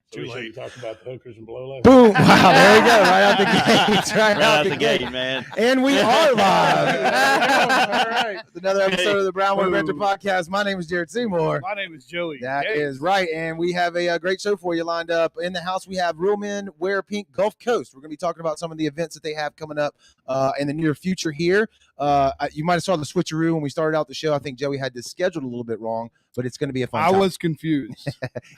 Too late. Talk about the hookers and blow life. Boom! Wow, there we go. Right out the gate. Right out the gate, man. And we are live. All right. Another episode of the Brownwater Banter Podcast. My name is Jared Seymour. My name is Joey. That is right. And we have a great show for you lined up. In the house, we have Real Men Wear Pink Gulf Coast. We're going to be talking about some of the events that they have coming up in the near future here. You might have saw the switcheroo when we started out the show. I think Joey had this scheduled a little bit wrong, but it's going to be a fun time. I was confused.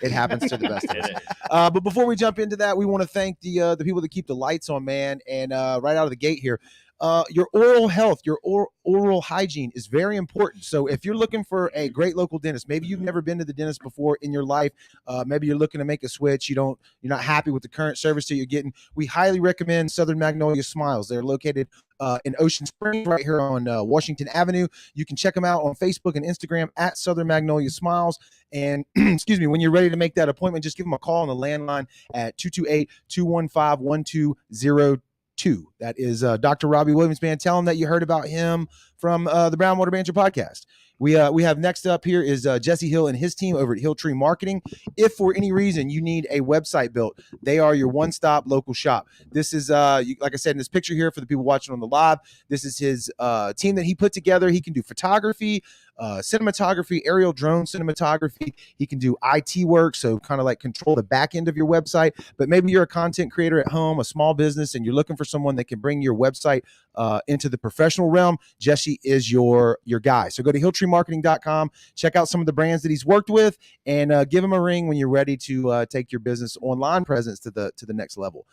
It happens to the best of us. But before we jump into that, we want to thank the people that keep the lights on, man. And right out of the gate here, your oral health, your oral hygiene is very important. So if you're looking for a great local dentist, maybe you've never been to the dentist before in your life, maybe you're looking to make a switch, you're not happy with the current service that you're getting, we highly recommend Southern Magnolia Smiles. They're located in Ocean Springs right here on Washington Avenue. You can check them out on Facebook and Instagram at Southern Magnolia Smiles. And excuse me, when you're ready to make that appointment, just give them a call on the landline at 228-215-1202. That is Dr. Robbie Williams, man. Tell him that you heard about him from the Brownwater Banter Podcast. We have next up here is Jesse Hill and his team over at Hill Tree Marketing. If for any reason you need a website built, they are your one-stop local shop. This is, like I said in this picture here for the people watching on the live, this is his team that he put together. He can do photography, cinematography, aerial drone cinematography. He can do IT work, so kind of like control the back end of your website. But maybe you're a content creator at home, a small business, and you're looking for someone that can bring your website into the professional realm. Jesse is your guy. So go to hilltreemarketing.com, check out some of the brands that he's worked with, and give him a ring when you're ready to take your business online presence to the next level.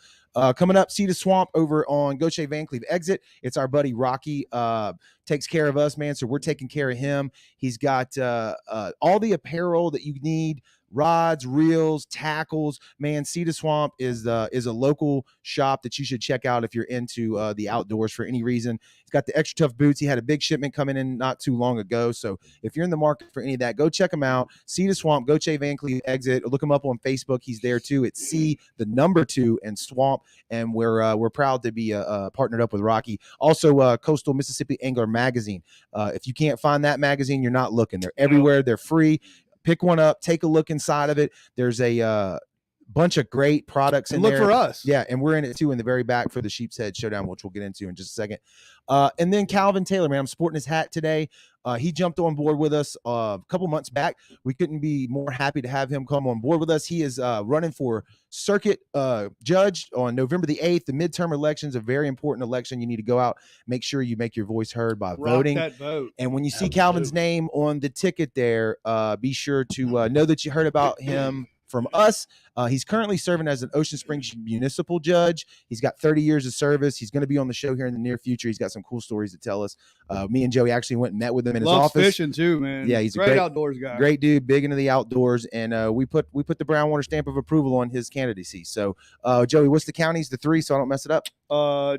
Coming up, See the Swamp over on Gaucher Van Cleve Exit. It's our buddy Rocky. Takes care of us, man. So we're taking care of him. He's got all the apparel that you need. Rods, reels, tackles, man. See the Swamp is a local shop that you should check out if you're into the outdoors for any reason. He's got the extra tough boots. He had a big shipment coming in not too long ago. So if you're in the market for any of that, go check him out. See the Swamp, Gaucher Van Cleve Exit. Look him up on Facebook. He's there too. It's C, the number 2, and Swamp. And we're proud to be partnered up with Rocky. Also, Coastal Mississippi Angler Magazine. If you can't find that magazine, you're not looking. They're everywhere. They're free. Pick one up, take a look inside of it. There's a bunch of great products in there. Look for us. Yeah, and we're in it too in the very back for the Sheep's Head Showdown, which we'll get into in just a second. And then Calvin Taylor, man, I'm sporting his hat today. He jumped on board with us a couple months back. We couldn't be more happy to have him come on board with us. He is running for circuit judge on November the 8th. The midterm election is a very important election. You need to go out, make sure you make your voice heard by voting. That vote. And when you see Calvin's name on the ticket there, be sure to know that you heard about him from us. He's currently serving as an Ocean Springs municipal judge. He's got 30 years of service. He's going to be on the show here in the near future. He's got some cool stories to tell us. Me and Joey actually went and met with him in his office. Fishing too, man. Yeah, he's a great outdoors guy. Great dude, big into the outdoors, and we put the Brownwater stamp of approval on his candidacy. So, Joey, what's the counties? The 3, so I don't mess it up.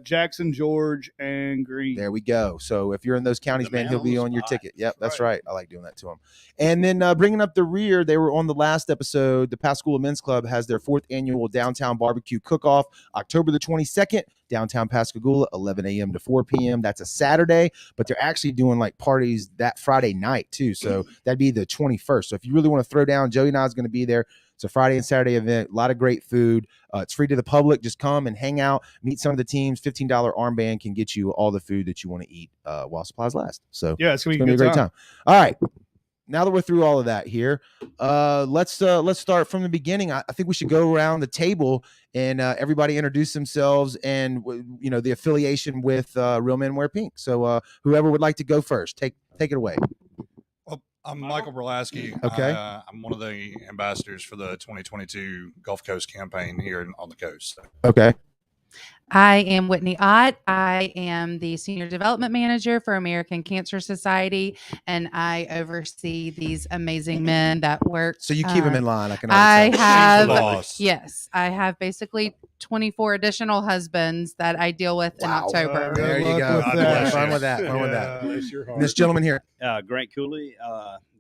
Jackson, George, and Green. There we go. So if you're in those counties, man, he'll be on your ticket. Yep, that's right. I like doing that to him. And then bringing up the rear, they were on the last episode. The Pascagoula Men's Club has their 4th annual downtown barbecue cook-off, October the 22nd, downtown Pascagoula, 11 a.m. to 4 p.m. That's a Saturday, but they're actually doing like parties that Friday night too. So that'd be the 21st. So if you really want to throw down, Joey and I is going to be there. It's a Friday and Saturday event. A lot of great food. It's free to the public. Just come and hang out, meet some of the teams. $15 armband can get you all the food that you want to eat while supplies last. So yeah, it's going to be a great time. All right. Now that we're through all of that here, let's start from the beginning. I think we should go around the table and everybody introduce themselves and the affiliation with Real Men Wear Pink. So whoever would like to go first, take it away. Well, I'm Michael Berlasky. Okay. I'm one of the ambassadors for the 2022 Gulf Coast campaign here on the coast. So. Okay. I am Whitney Ott. I am the Senior Development Manager for American Cancer Society, and I oversee these amazing men that work. So you keep them in line. I have basically 24 additional husbands that I deal with in October. There you go. Fun with that. This gentleman here. Grant Cooley.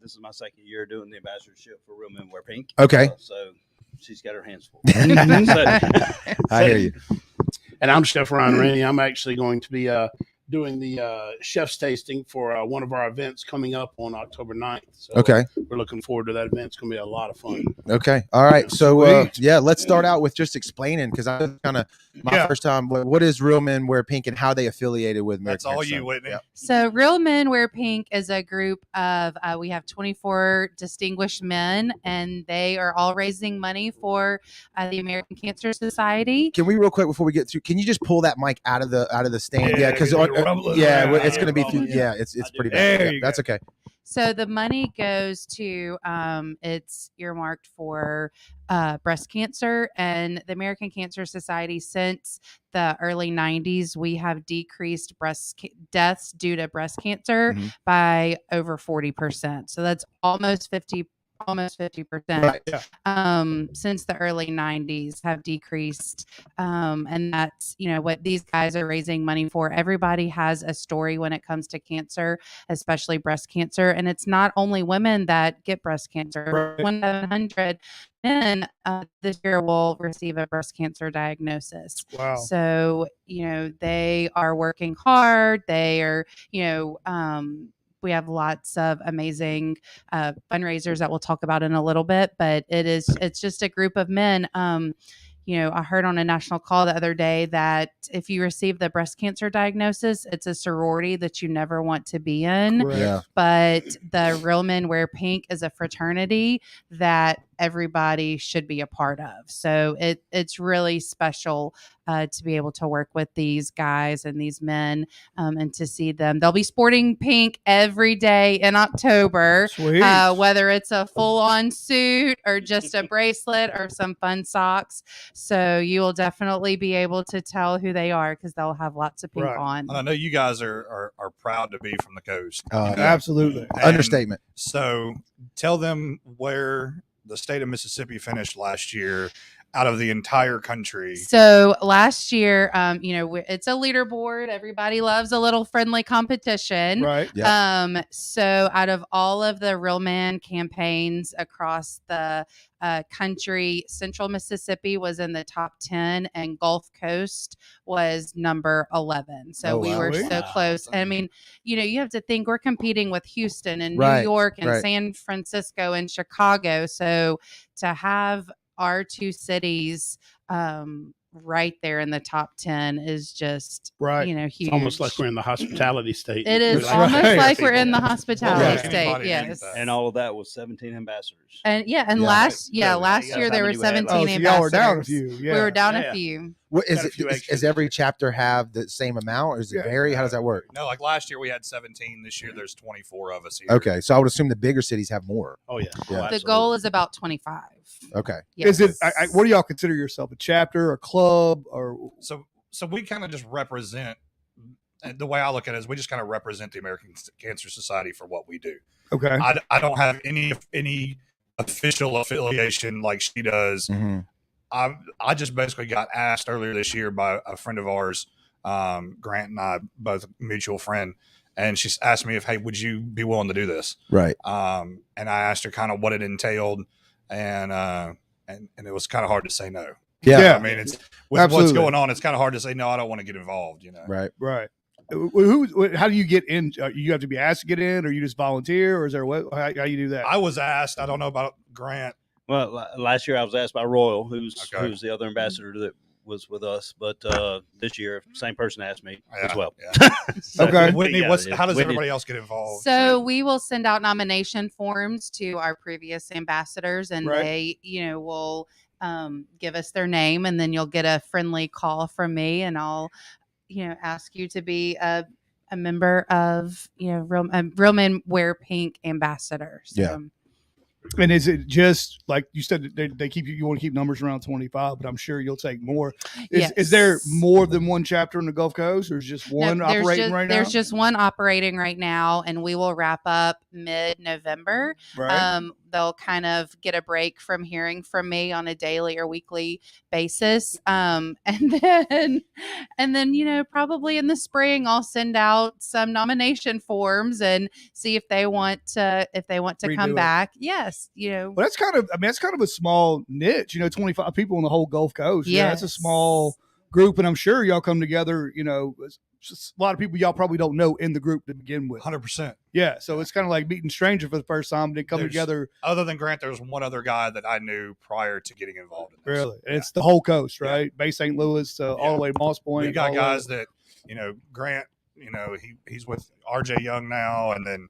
This is my second year doing the ambassadorship for Real Men Wear Pink. Okay. So she's got her hands full. I hear you. And I'm Chef Ryan Rainey. I'm actually going to be doing the chef's tasting for one of our events coming up on October 9th. So okay. we're looking forward to that event. It's going to be a lot of fun. Okay. All right. So, Sweet. yeah, let's start out with just explaining, because I kind of my first time. What is Real Men Wear Pink and how they affiliated with American That's all Cancer you, Society? Whitney. Yeah. So, Real Men Wear Pink is a group of, we have 24 distinguished men, and they are all raising money for the American Cancer Society. Can we real quick before we get through? Can you just pull that mic out of the stand? Yeah, Because you're rumbling yeah, around. it's going to be Rumbling. yeah, it's pretty There bad. you That's go. okay. So the money goes to, it's earmarked for breast cancer, and the American Cancer Society, since the early 90s, we have decreased deaths due to breast cancer Mhm. by over 40%. So that's almost 50%. Right. Since the early 90s have decreased. And that's, what these guys are raising money for. Everybody has a story when it comes to cancer, especially breast cancer. And it's not only women that get breast cancer. Right. 100 men this year will receive a breast cancer diagnosis. Wow. So, they are working hard. They are, we have lots of amazing fundraisers that we'll talk about in a little bit, but it's just a group of men. I heard on a national call the other day that if you receive the breast cancer diagnosis, it's a sorority that you never want to be in. Correct. Yeah. But the Real Men Wear Pink is a fraternity that everybody should be a part of. So it's really special to be able to work with these guys and these men and to see them. They'll be sporting pink every day in October, Sweet. whether it's a full-on suit or just a bracelet or some fun socks. So you will definitely be able to tell who they are because they'll have lots of pink Right. on. And I know you guys are proud to be from the coast. Yeah. Absolutely. And Understatement. So tell them where the state of Mississippi finished last year out of the entire country. So last year, it's a leaderboard. Everybody loves a little friendly competition. Right. Yeah. So out of all of the Real Man campaigns across the country, Central Mississippi was in the top 10 and Gulf Coast was number 11. So Oh, we wow. were Sweet. so close. And I mean, you have to think we're competing with Houston and Right, New York and right. San Francisco and Chicago. So to have our two cities right there in the top 10 is just, Right. huge. It's almost like we're in the hospitality state. It is We're almost Right. like we're in the Well, hospitality yeah. state. Anybody Yes. needs that. And all of that was 17 ambassadors. And Yeah. last Yeah, last yeah. year How there were many we had? 17 Oh, so y'all were down a ambassadors. few. Yeah. We were down Yeah. a few. What is Got a it? few Is extras. every chapter have the same amount, or does it Yeah. vary? How does that work? No, like last year we had 17. This year there's 24 of us here. Okay, so I would assume the bigger cities have more. Oh, yeah. Yeah. The goal is about 25. Okay. Is it? Yes. What do y'all consider yourself? A chapter, a club, or So we kind of just represent. And the way I look at it is we just kind of represent the American Cancer Society for what we do. okay? I don't have any official affiliation like she does. Mhm. I just basically got asked earlier this year by a friend of ours, Grant and I, both a mutual friend, and she asked me if, hey, would you be willing to do this? Right. And I asked her kind of what it entailed, and it was kind of hard to say no. Yeah. Yeah. I mean, it's with Absolutely. what's going on, it's kind of hard to say no. I don't want to get involved. Right. Right. How do you get in? You have to be asked to get in, or you just volunteer, or is there how you do that? I was asked. I don't know about Grant. Well, last year I was asked by Royal, who's the other Mm-hmm. ambassador that was with us. But this year, same person asked me as well. Yeah. So, Okay. Whitney, yeah, how does Whitney- everybody else get involved? So we will send out nomination forms to our previous ambassadors, and Right. they, will give us their name, and then you'll get a friendly call from me, and I'll, ask you to be a member of, Real Men Wear Pink ambassador. So, Yeah. And is it just like you said? They keep you want to keep numbers around 25, but I'm sure you'll take more. Is there Yes. more than one chapter in the Gulf Coast, or is just one No, operating right now? There's just one operating right now, and we will wrap up mid-November. right. They'll kind of get a break from hearing from me on a daily or weekly basis, and then probably in the spring I'll send out some nomination forms and see if they want to Redo come it. back. Yes, Well, that's kind of. That's kind of a small niche. 25 people in the whole Gulf Coast. Yeah, that's a Yes. small group, and I'm sure y'all come together. a lot of people y'all probably don't know in the group to begin with. 100%. Yeah, so it's kind of like meeting strangers for the first time. They come There's- together. Other than Grant, there's one other guy that I knew prior to getting involved in this. Really, and it's the whole coast, right? Bay St. Louis, all the way to Moss Point. We've got all the way- guys that, Grant, he's with RJ Young now. And then,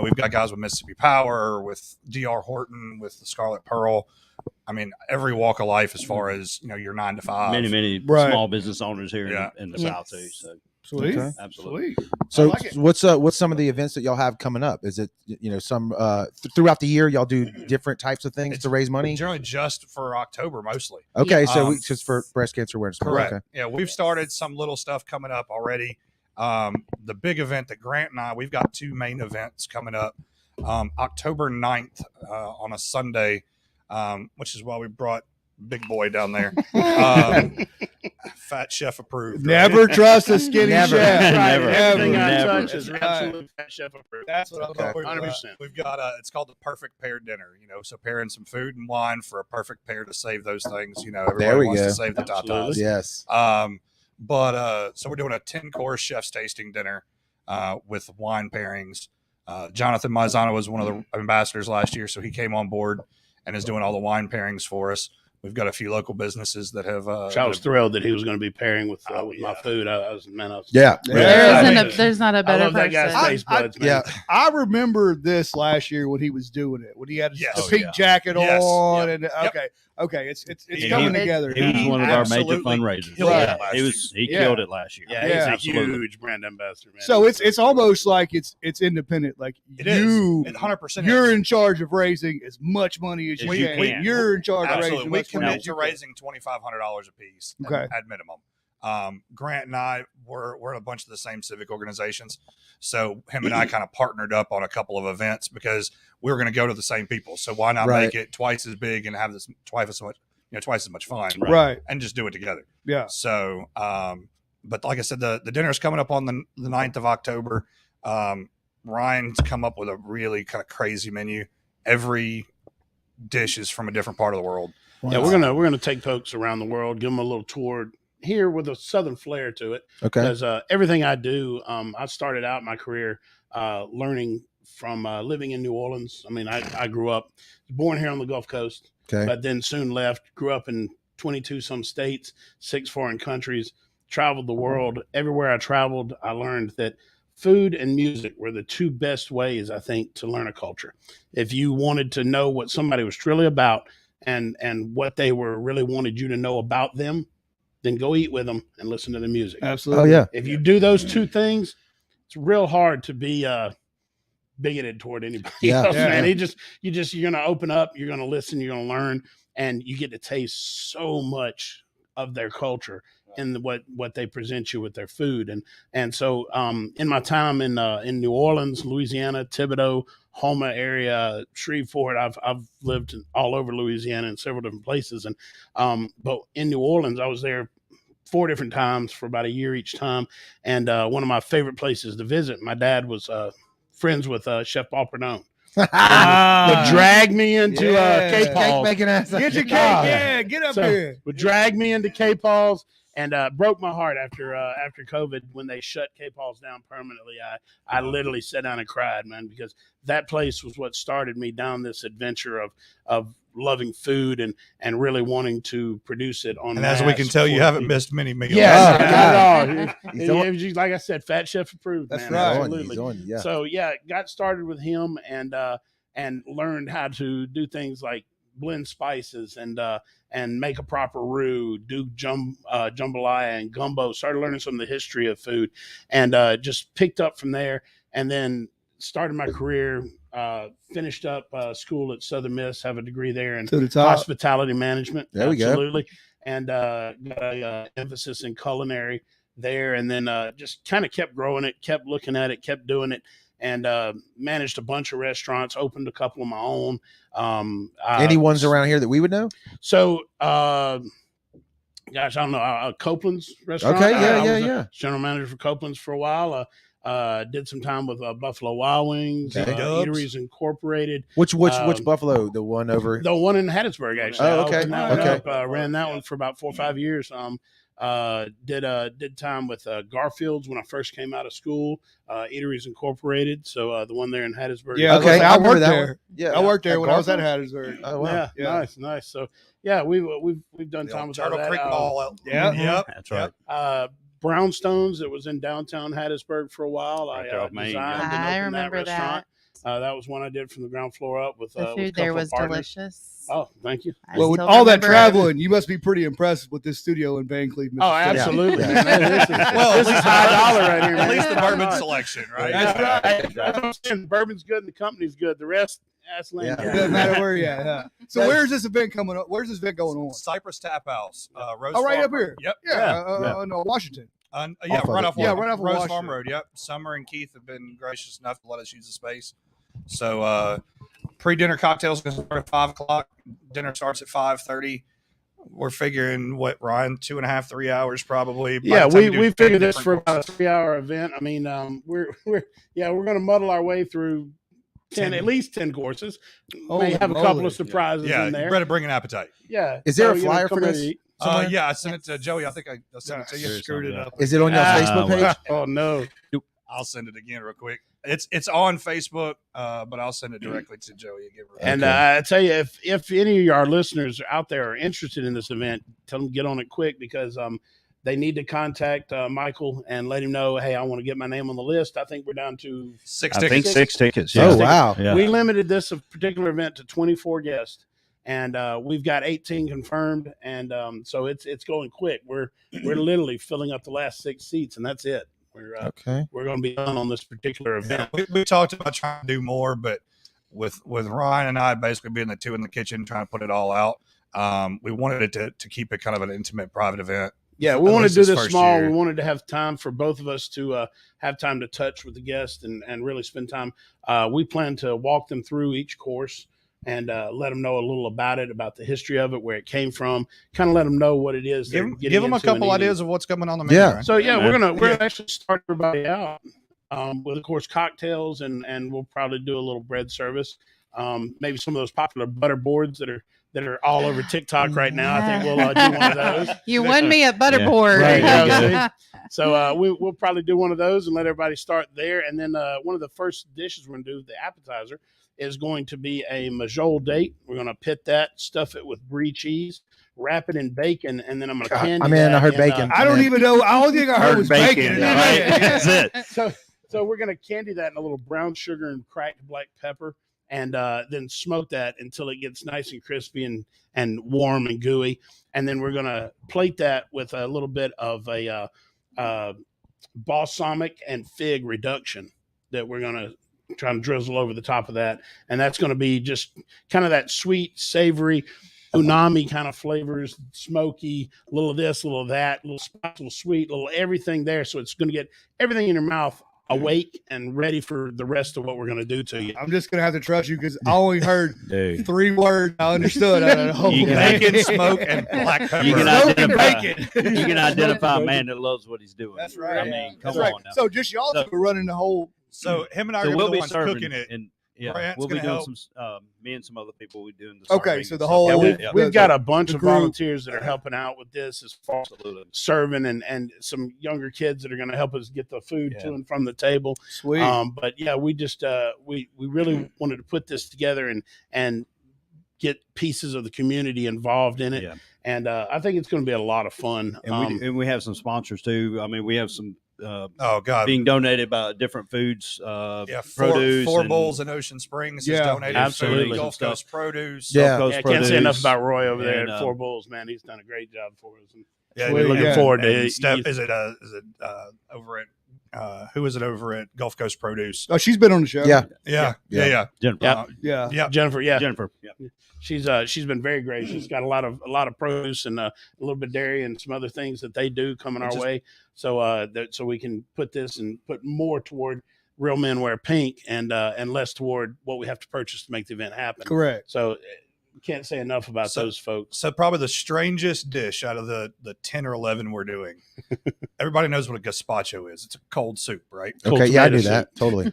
we've got guys with Mississippi Power, with DR Horton, with the Scarlet Pearl. I mean, every walk of life as far as, your 9 to 5. Many Right. small business owners here Yeah. in the Yes. South too. So Sweet, Okay. absolutely. sweet. So I like it. what's some of the events that y'all have coming up? Is it some throughout the year y'all do different types of things It's to raise money? Generally just for October mostly. Okay, so Um, just for breast cancer awareness. Correct. Okay. Yeah, we've started some little stuff coming up already. The big event that Grant and we've got 2 main events coming up. October 9th on a Sunday, which is why we brought Big Boy down there. Fat Chef approved. right? Never trust a skinny Never. chef. Never. Everything I Never. touch is Right. absolutely Fat Chef approved. That's what I'm Okay. talking about. 100%. We've got it's called the perfect pair dinner. So pairing some food and wine for a perfect pair to save those things. Everybody There we wants go. to save the tatas. Yes. But so we're doing a 10-course chef's tasting dinner with wine pairings. Jonathan Maizano was one of the ambassadors last year, so he came on board and is doing all the wine pairings for us. We've got a few local businesses that have. So I was thrilled that he was going to be pairing with my yeah. food. I was Yeah. There's not a better I love that person. guy's taste buds, man. Yeah. I remember this last year when he was doing it, when he had Yes. the Oh, pink yeah. jacket Yes. on, Yep. and okay, it's And coming he- together. He was one of our major Absolutely fundraisers. killed it Yeah, last he year. killed it last year. Yeah, Yeah. he's a huge brand ambassador, man. So it's almost like it's independent. Like It is. you, It 100%. you're in charge of raising as much money as you As you can. can. You're in charge of Absolutely. raising We as much money commit as to you can. raising $2,500 a piece Okay. at minimum. Grant and I we're in a bunch of the same civic organizations, so him and I kind of partnered up on a couple of events because we were going to go to the same people. So why not Right. make it twice as big and have this twice as much fun, Right. and just do it together. Yeah. So, but like I said, the dinner is coming up on the 9th of October. Ryan's come up with a really kind of crazy menu. Every dish is from a different part of the world. Yeah, we're gonna take folks around the world, give them a little tour here with a southern flair to it. Okay. Because everything I do, I started out my career learning from living in New Orleans. I mean, I grew up, born here on the Gulf Coast, Okay. but then soon left. Grew up in 22 some states, 6 foreign countries. Traveled the world. Everywhere I traveled, I learned that food and music were the 2 best ways, I think, to learn a culture. If you wanted to know what somebody was truly about and what they were really wanted you to know about them, then go eat with them and listen to the music. Oh Absolutely. yeah. If you do those 2 things, it's real hard to be bigoted toward anybody Yeah. else, Yeah. man. You're gonna open up, you're gonna listen, you're gonna learn, and you get to taste so much of their culture in what they present you with their food. And so in my time in New Orleans, Louisiana, Thibodaux, Houma area, Shreveport, I've lived all over Louisiana in several different places. And but in New Orleans, I was there 4 different times for about a year each time. And one of my favorite places to visit, my dad was friends with Chef Paul Perdone. Would drag me into Yeah. Cape Cake Paul's. making ass. Get your cake. Oh, Yeah, get up So, here. would drag me into Cape Paul's and broke my heart after COVID when they shut Cape Paul's down permanently. I literally sat down and cried, man, because that place was what started me down this adventure of loving food and really wanting to produce it on. And as we can tell, you haven't missed many meals. Yeah, Oh, not at all. He's It was just, like I said, Fat Chef approved. That's man. right. Absolutely. He's on you, yeah. So yeah, got started with him and learned how to do things like blend spices and make a proper roux, do jambalaya and gumbo. Started learning some of the history of food, and just picked up from there. And then started my career. Finished up school at Southern Miss. Have a degree there in To the top. hospitality management. There we go. Absolutely. And got a emphasis in culinary there, and then just kind of kept growing it, kept looking at it, kept doing it, and managed a bunch of restaurants, opened a couple of my own. Any ones around here that we would know? So, gosh, I don't know, Copeland's restaurant. Okay, I was yeah. general manager for Copeland's for a while. Did some time with Buffalo Wild Wings, Okay. Dubs. Eateries Incorporated. Which Buffalo? The one over. The one in Hattiesburg, actually. Oh, I okay. opened that one Okay. up, ran that one for about 4 or 5 years. Did time with Garfield's when I first came out of school. Eateries Incorporated. So the one there in Hattiesburg. Yeah, Okay, I remember worked that there. one. Yeah, I worked there At when I was at Garfield's? Hattiesburg. Oh wow. Yeah, nice. So yeah, we've done The time old with Turtle all that. Creek Mall. Yeah. Yep. That's right. Brownstones that was in downtown Hattiesburg for a while. Right I there off Main, designed and I opened remember that restaurant. that. That was one I did from the ground floor up with The with a food there couple of was partners. delicious. Oh, thank you. I Well, with still all that remember it. traveling, you must be pretty impressed with this studio in Van Cleve, Oh, Mississippi. absolutely. Yeah. Man. This is, Well, this is high dollar right here. At man. least the High bourbon dollar. selection, right? That's right. That's what I'm saying. Bourbon's good and the company's good. The rest, that's land. Yeah. It doesn't matter where you're at. Yeah. So where's this event coming up? Where's this event going on? Cypress Tap House. Rose Oh, right Farm up here. Road. Yep. Yeah. No, Washington. Yeah, Off of right it. off. Yeah, right off of Rose Washington. Farm Road. Yep. Summer and Keith have been gracious enough to let us use the space. So pre-dinner cocktails going to start at 5:00. Dinner starts at 5:30. We're figuring what, Ryan, 2.5, 3 hours probably. By Yeah, the time you we do figured this different for courses. about a 3-hour event. I mean, we're going to muddle our way through 10, at least 10 courses. Holy May have a moly. couple of surprises Yeah, in you there. better bring an appetite. Yeah. Is there a you know, flyer for come in this? and eat. somewhere? Yeah, I sent it to Joey. I think I sent it to you. Screwed it up. Is it on your Facebook page? Oh no. I'll send it again real quick. It's on Facebook, but I'll send it directly to Joey again. And I tell you, if any of our listeners out there are interested in this event, tell them to get on it quick because they need to contact Michael and let him know, hey, I want to get my name on the list. I think we're down to Six I tickets. think 6 tickets. Oh Yeah. wow. Yeah. We limited this particular event to 24 guests, and we've got 18 confirmed, and so it's going quick. We're literally filling up the last 6 seats, and that's it. Okay. We're going to be done on this particular event. We talked about trying to do more, but with Ryan and I basically being the two in the kitchen trying to put it all out, we wanted it to keep it kind of an intimate, private event. Yeah, we At wanted to least do this this first small. year. We wanted to have time for both of us to have time to touch with the guests and really spend time. We plan to walk them through each course and let them know a little about it, about the history of it, where it came from, kind of let them know what it is. Give them a couple ideas of what's coming on the menu. Yeah. Right? So yeah, Yeah, we're man. gonna actually start everybody out with, of course, cocktails, and we'll probably do a little bread service. Maybe some of those popular butter boards that are all over TikTok right now. I think we'll do one of those. You won me at Butterboard. Right, There you yeah, So we'll probably do one of those and let everybody start there. And then one of the first dishes we're going to do, the appetizer, is going to be a Majol date. We're going to pit that, stuff it with brie cheese, wrap it in bacon, and then I'm going to candy that I heard in, bacon. I don't even know. I don't think I heard was bacon. Yeah, right. That's it. So we're going to candy that in a little brown sugar and cracked black pepper, and then smoke that until it gets nice and crispy and warm and gooey. And then we're going to plate that with a little bit of a balsamic and fig reduction that we're going to try to drizzle over the top of that. And that's going to be just kind of that sweet, savory, umami kind of flavors, smoky, a little of this, a little of that, a little spice, a little sweet, a little everything there. So it's going to get everything in your mouth awake and ready for the rest of what we're going to do to you. I'm just gonna have to trust you because I only heard Dude. 3 words I understood out of the whole You can thing. Bacon, smoke, and black pepper. You can Smoke and identify. bacon. You can identify a man that loves what he's doing. That's right. I mean, come That's right. on now. So just y'all two are running the whole. So him and I So are we'll the be ones serving cooking it. and yeah, Grant's we'll be gonna doing help. some. Me and some other people will be doing the. Okay, serving so and the stuff whole- Yeah, like that. we've got a bunch the of group. volunteers that are helping out with this as far as Absolutely. serving and some younger kids that are going to help us get the food Yeah. to and from the table. Sweet. But yeah, we just we really wanted to put this together and get pieces of the community involved in it. Yeah. And I think it's going to be a lot of fun. And we have some sponsors too. I mean, we have some Oh God. being donated by different foods, Yeah, produce, four and Bowls in Ocean Springs Yeah, has donated absolutely. food, Gulf Some Coast produce. Yeah. Gulf Coast yeah, I can't say enough produce. about Roy over there And, at Four Bulls, man. He's done a great job for us. And Yeah, Sweet, looking yeah. forward to and it. Steph, is it over at who is it over at Gulf Coast Produce? Oh, she's been on the show. Yeah. Yeah. Jennifer. Yeah. Yeah. Jennifer, yeah, Jennifer. Yeah. she's been very gracious. Got a lot of produce and a little bit of dairy and some other things that they do coming our way. So so we can put this and put more toward Real Men Wear Pink and less toward what we have to purchase to make the event happen. Correct. So can't say enough about those folks. So probably the strangest dish out of the 10 or 11 we're doing. Everybody knows what a gazpacho is. It's a cold soup, right? Cold Okay, yeah, I tomato knew that totally.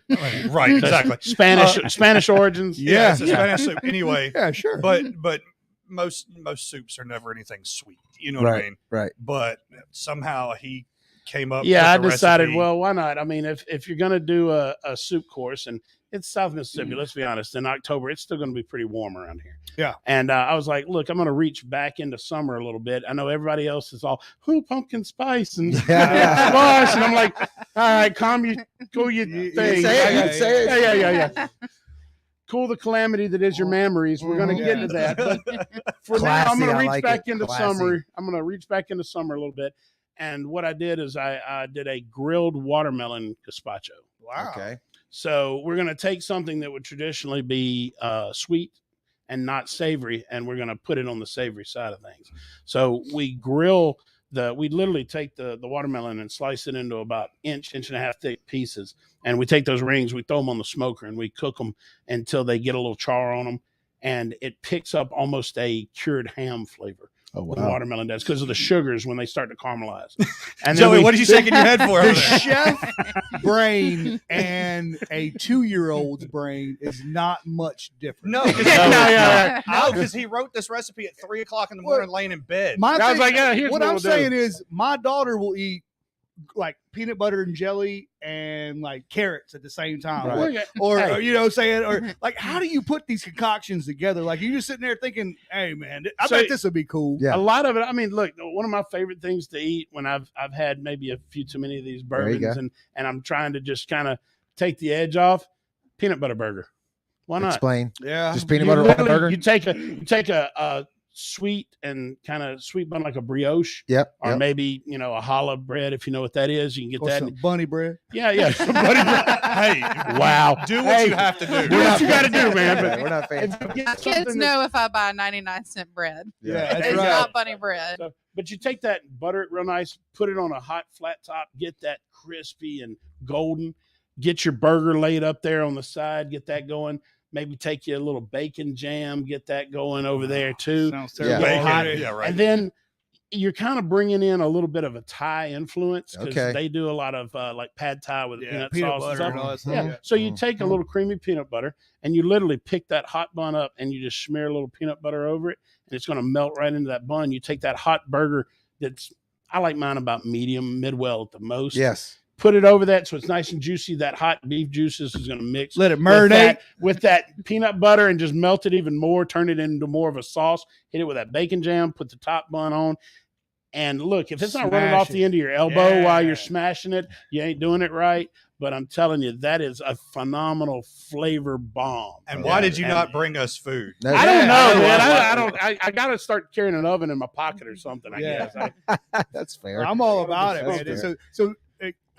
Right, exactly. Spanish origins. Yeah, it's a Spanish soup. Anyway, Yeah, sure. but most soups are never anything sweet. You know what I mean? Right. But somehow he came up. Yeah, I with the decided, recipe. well, why not? I mean, if you're going to do a soup course, and it's South Mississippi, let's be honest, in October, it's still going to be pretty warm around here. Yeah. And I was like, look, I'm going to reach back into summer a little bit. I know everybody else is all, pumpkin spice and squash. And I'm like, all right, calm you, cool your thing. Say it. Yeah. Cool the calamity that is your memories. We're going to get to that. But for now, I'm going to reach back into summer. I'm going to reach back into summer a little bit. And what I did is I did a grilled watermelon gazpacho. Wow. Okay. So we're going to take something that would traditionally be sweet and not savory, and we're going to put it on the savory side of things. So we literally take the watermelon and slice it into about inch and a half thick pieces. And we take those rings, we throw them on the smoker, and we cook them until they get a little char on them. And it picks up almost a cured ham flavor. Oh, The watermelon does, because of the sugars when they start to caramelize. And Joey, what are you shaking your head for? The over there? chef brain and a 2-year-old's brain is not much different. No, because he wrote this recipe at 3 o'clock in the morning, laying in bed. I was like, yeah, here's what what I'm we'll do. saying is, my daughter will eat like peanut butter and jelly and like carrots at the same time, Right. or you know, what I'm saying, or like, how do you put these concoctions together? Like, you just sitting there thinking, hey man, I bet this would be cool. Yeah. A lot of it. I mean, look, one of my favorite things to eat when I've had maybe a few too many of these There you bourbons, and I'm trying to just kind of take the edge off, peanut butter burger. Why not? Explain. Yeah, Just peanut You butter on the literally- burger. You take a sweet and kind of sweet bun like a brioche, Yep. or maybe a challah bread, if you know what that is. You can get or that. some bunny bread. Yeah. Some bunny bread. Hey, Wow. do what you have to do. Do what you got to do, man. Yeah, But we're not fans. if you get Kids something know if I buy 99-cent bread. Yeah, that's It's right. not bunny bread. But you take that, butter it real nice, put it on a hot flat top, get that crispy and golden, get your burger laid up there on the side, get that going. Maybe take you a little bacon jam, get that going over there too. Sounds Yeah. terrible. Yeah, right. And then you're kind of bringing in a little bit of a Thai influence, because Okay. they do a lot of like pad Thai with Yeah, peanut peanut sauce butter and and all stuff. that stuff. Yeah. Yeah. So you take a little creamy peanut butter and you literally pick that hot bun up and you just smear a little peanut butter over it, and it's going to melt right into that bun. You take that hot burger I like mine about medium, mid-well at the most. Yes. Put it over that so it's nice and juicy. That hot beef juices is going to mix. Let it marinate. with that peanut butter and just melt it even more, turn it into more of a sauce, hit it with that bacon jam, put the top bun on. And look, if it's not running Smash off it. the end of your elbow while Yeah. you're smashing it, you ain't doing it right. But I'm telling you, that is a phenomenal flavor bomb. And why did you not bring us food? I don't know, Yeah, man. I- I don't. I got to start carrying an oven in my pocket or something. I Yeah. guess. That's fair. I'm all about it, That's man. fair. So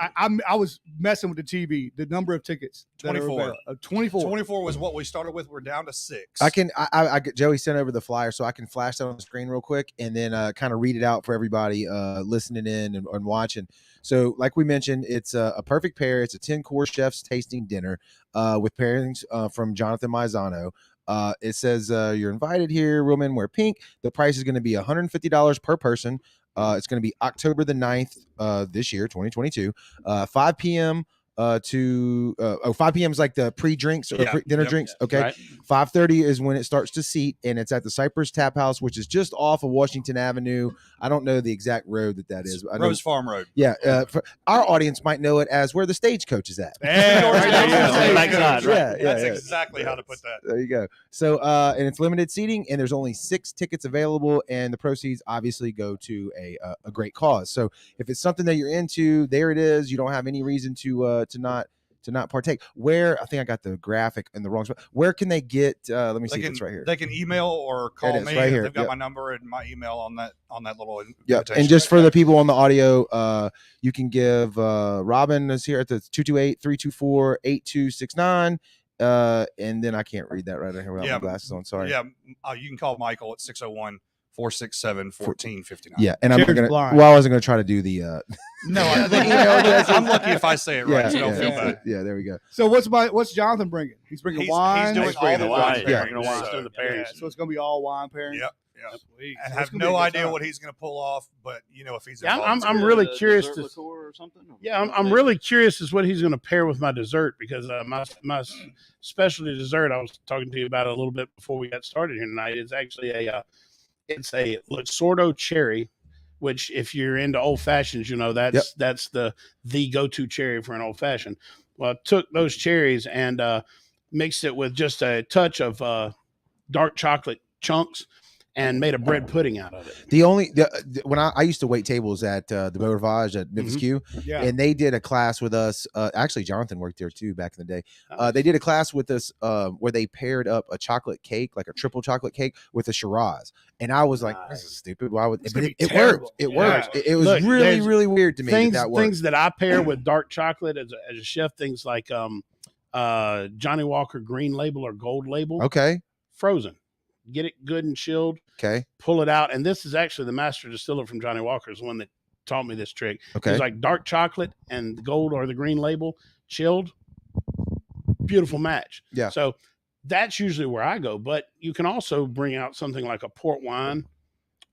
I was messing with the TV. The number of tickets, that are 24. available. 24. 24 was what we started with. We're down to 6. I Joey sent over the flyer, so I can flash that on the screen real quick and then kind of read it out for everybody listening in and watching. So, like we mentioned, it's a perfect pair. It's a 10-course chef's tasting dinner with pairings from Jonathan Maizano. It says you're invited here. Real men wear pink. The price is going to be $150 per person. It's going to be October the 9th this year, 2022, 5 p.m. to 5 p.m. is like the pre-drinks or dinner drinks. Okay. Right. 5:30 is when it starts to seat, and it's at the Cypress Tap House, which is just off of Washington Avenue. I don't know the exact road that is. But I know, Rose Farm Road. yeah, for our audience might know it as where the stagecoach is at. Yeah, right there. Yeah. Backside, right? Yeah, That's yeah. exactly how to put that. There you go. So, and it's limited seating, and there's only 6 tickets available, and the proceeds obviously go to a great cause. So, if it's something that you're into, there it is. You don't have any reason to not partake. Where I think I got the graphic in the wrong spot. Where can they get? Let me see. It's right here. They can email or There call it is, me. right here. They've got Yep. my number and my email on that little Yeah, invitation. and just for the people on the audio, you can give Robin is here at the 228-324-8269. And then I can't read that right here without my glasses on. Sorry. Yeah, you can call Michael at 601-467-1459. Yeah, and Jared's blind. I wasn't gonna try to do the No, I'm lucky if I say it right, so don't feel bad. yeah, there we go. So what's Jonathan bringing? He's bringing wine. He's doing all the wine. Yeah. pairings. He's doing the pairings. So it's gonna be all wine pairing. Yep. Sweet. and So have it's gonna be a no good idea time. what he's going to pull off. But if he's Yeah, involved, I'm really curious Dessert to. liqueur or something. Yeah, I'm really curious as what he's going to pair with my dessert because my specialty dessert I was talking to you about a little bit before we got started here tonight is actually it's a Luxordo cherry, which if you're into old fashions, that's the go-to cherry for an old fashioned. Well, I took those cherries and mixed it with just a touch of dark chocolate chunks and made a bread pudding out of it. When I used to wait tables at the Beau Rivage at Memphis Q, Yeah. and they did a class with us. Actually, Jonathan worked there too back in the day. They did a class with us where they paired up a chocolate cake, like a triple chocolate cake, with a Shiraz. And I was like, "This is stupid. Why would?" But it worked. It worked. It was Look, really, really weird to me. That worked. Things that I pair with dark chocolate as a chef, things like Johnny Walker Green Label or Gold Label. Okay. Frozen. Get it good and chilled. Okay. Pull it out. And this is actually the master distiller from Johnny Walker's one that taught me this trick. Okay. It's like dark chocolate and the gold or the green label chilled. Beautiful match. Yeah. So that's usually where I go. But you can also bring out something like a port wine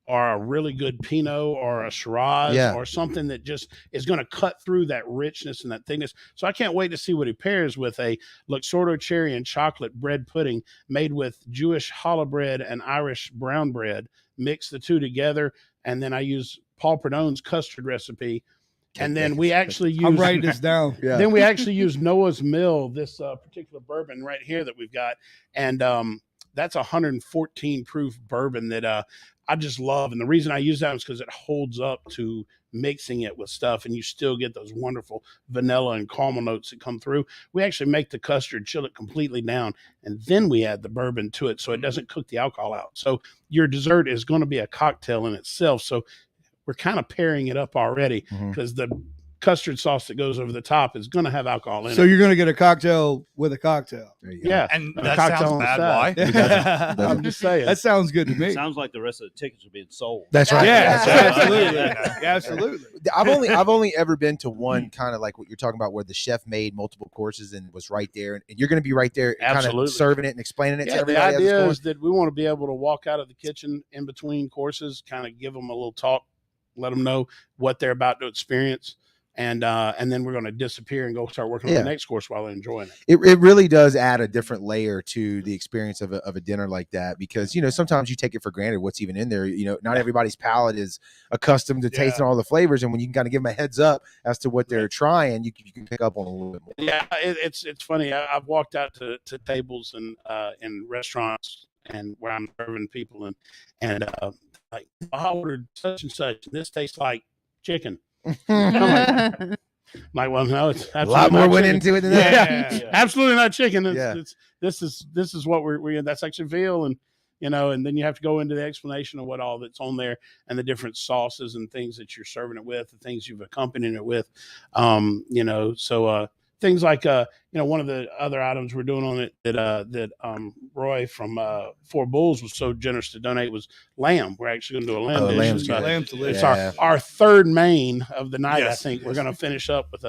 or a really good Pinot or a Shiraz or something that just is going to cut through that richness and that thickness. So I can't wait to see what he pairs with a Luxordo cherry and chocolate bread pudding made with Jewish challah bread and Irish brown bread. Mix the two together, and then I use Paul Perdone's custard recipe. And then we actually use. I'm writing this down. Yeah. Then we actually use Noah's Mill, this particular bourbon right here that we've got, and that's 114 proof bourbon that I just love. And the reason I use that is because it holds up to mixing it with stuff, and you still get those wonderful vanilla and caramel notes that come through. We actually make the custard, chill it completely down, and then we add the bourbon to it so it doesn't cook the alcohol out. So your dessert is going to be a cocktail in itself. So we're kind of pairing it up already because the custard sauce that goes over the top is going to have alcohol in it. So you're going to get a cocktail with a cocktail. There you go. Yeah. and A that cocktail sounds on the bad. side. Why? I'm just saying. That sounds good to me. Sounds like the rest of the tickets are being sold. That's right. Yeah, That's right. absolutely. Absolutely. I've only ever been to one kind of like what you're talking about where the chef made multiple courses and was right there, and you're going to be right there kind Absolutely. of serving it and explaining it to Yeah, the everybody. idea is that we want to be able to walk out of the kitchen in between courses, kind of give them a little talk, let them know what they're about to experience. And then we're going to disappear and go start working on the next course while they're enjoying it. It really does add a different layer to the experience of a dinner like that, because sometimes you take it for granted what's even in there. Not everybody's palate is accustomed to tasting all the flavors, and when you can kind of give them a heads up as to what they're trying, you can pick up on a little bit more. Yeah, it's funny. I've walked out to tables and in restaurants and where I'm serving people and like I ordered such and such, and this tastes like chicken. Like, well, no, it's A lot more went into it than that. Yeah, absolutely not chicken. Yeah. This is what we're that's actually veal, and and then you have to go into the explanation of what all that's on there and the different sauces and things that you're serving it with, the things you've accompanied it with, so things like one of the other items we're doing on it that Roy from Four Bulls was so generous to donate was lamb. We're actually going to do a lamb dish. Lamb's good. Lamb's delicious. It's our third main of the night. Yes, I think we're going to finish up with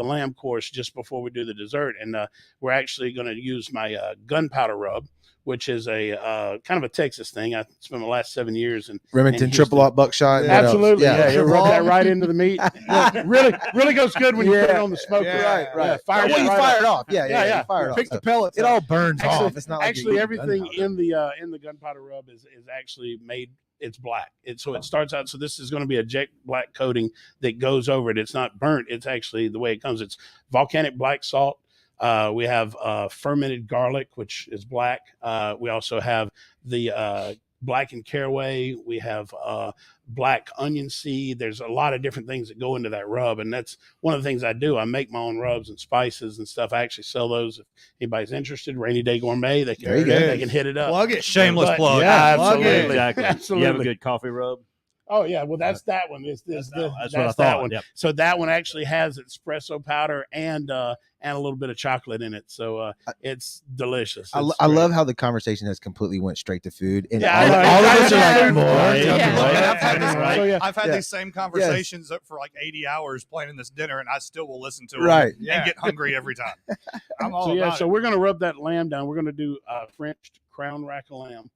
a lamb course just before we do the dessert, and we're actually going to use my Gunpowder Rub, which is a kind of a Texas thing. I spent the last 7 years in Remington Houston. triple up buckshot. Yeah. Absolutely, yeah. You rub that Triple right into the meat. Really goes good when you put it on the smoker. Yeah. Right. Well, you fire it off. Yeah. Yeah. You fire it off. Pick the So pellets. it all burns Actually- off. It's not like Actually, you're eating everything gunpowder. in the Gunpowder Rub is actually made. It's black. So it starts out. So this is going to be a jet black coating that goes over it. It's not burnt. It's actually the way it comes. It's volcanic black salt. We have fermented garlic, which is black. We also have the blackened caraway. We have black onion seed. There's a lot of different things that go into that rub, and that's one of the things I do. I make my own rubs and spices and stuff. I actually sell those if anybody's interested. Rainy Day Gourmet, they There you go. can hit it up. Plug it. Shameless But- plug. Yeah, Plug it. absolutely. Exactly. Absolutely. You have a good coffee rub. Oh yeah, well that's that one. That's what I that thought. one. Yep. So that one actually has espresso powder and a little bit of chocolate in it. So it's delicious. I It's love great. how the conversation has completely went straight to food, and Yeah, all, I know. all of us are Yeah. like, more. Yeah. I've had, this, Right. So, yeah. I've had Yeah. these same conversations for like 80 hours planning this dinner, and I still will listen to them Right. Yeah. and get hungry every time. I'm all So yeah, about so it. we're gonna rub that lamb down. We're gonna do French crown rack of lamb,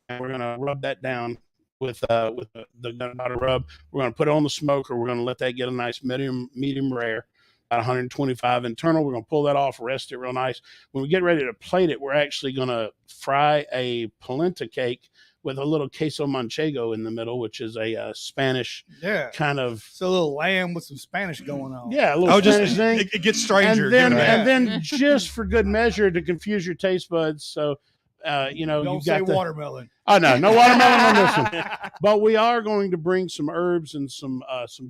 and we're gonna rub that down with the gunpowder rub. We're going to put it on the smoker. We're going to let that get a nice medium rare, about 125 internal. We're going to pull that off, rest it real nice. When we get ready to plate it, we're actually going to fry a polenta cake with a little queso manchego in the middle, which is a Spanish kind of. It's a little lamb with some Spanish going on. Yeah, a little Spanish thing. It gets stranger. And then just for good measure to confuse your taste buds. So, Don't you say got watermelon. Oh no watermelon on this one. But we are going to bring some herbs and some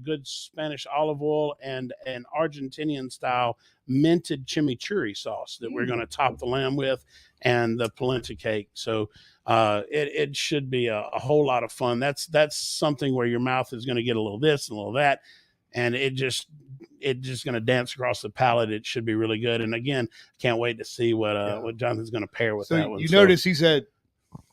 good Spanish olive oil and an Argentinian style minted chimichurri sauce that we're going to top the lamb with, and the polenta cake. So it should be a whole lot of fun. That's something where your mouth is going to get a little this and a little that, and it just going to dance across the palate. It should be really good. And again, can't wait to see what Jonathan's going to pair with that one. You notice he said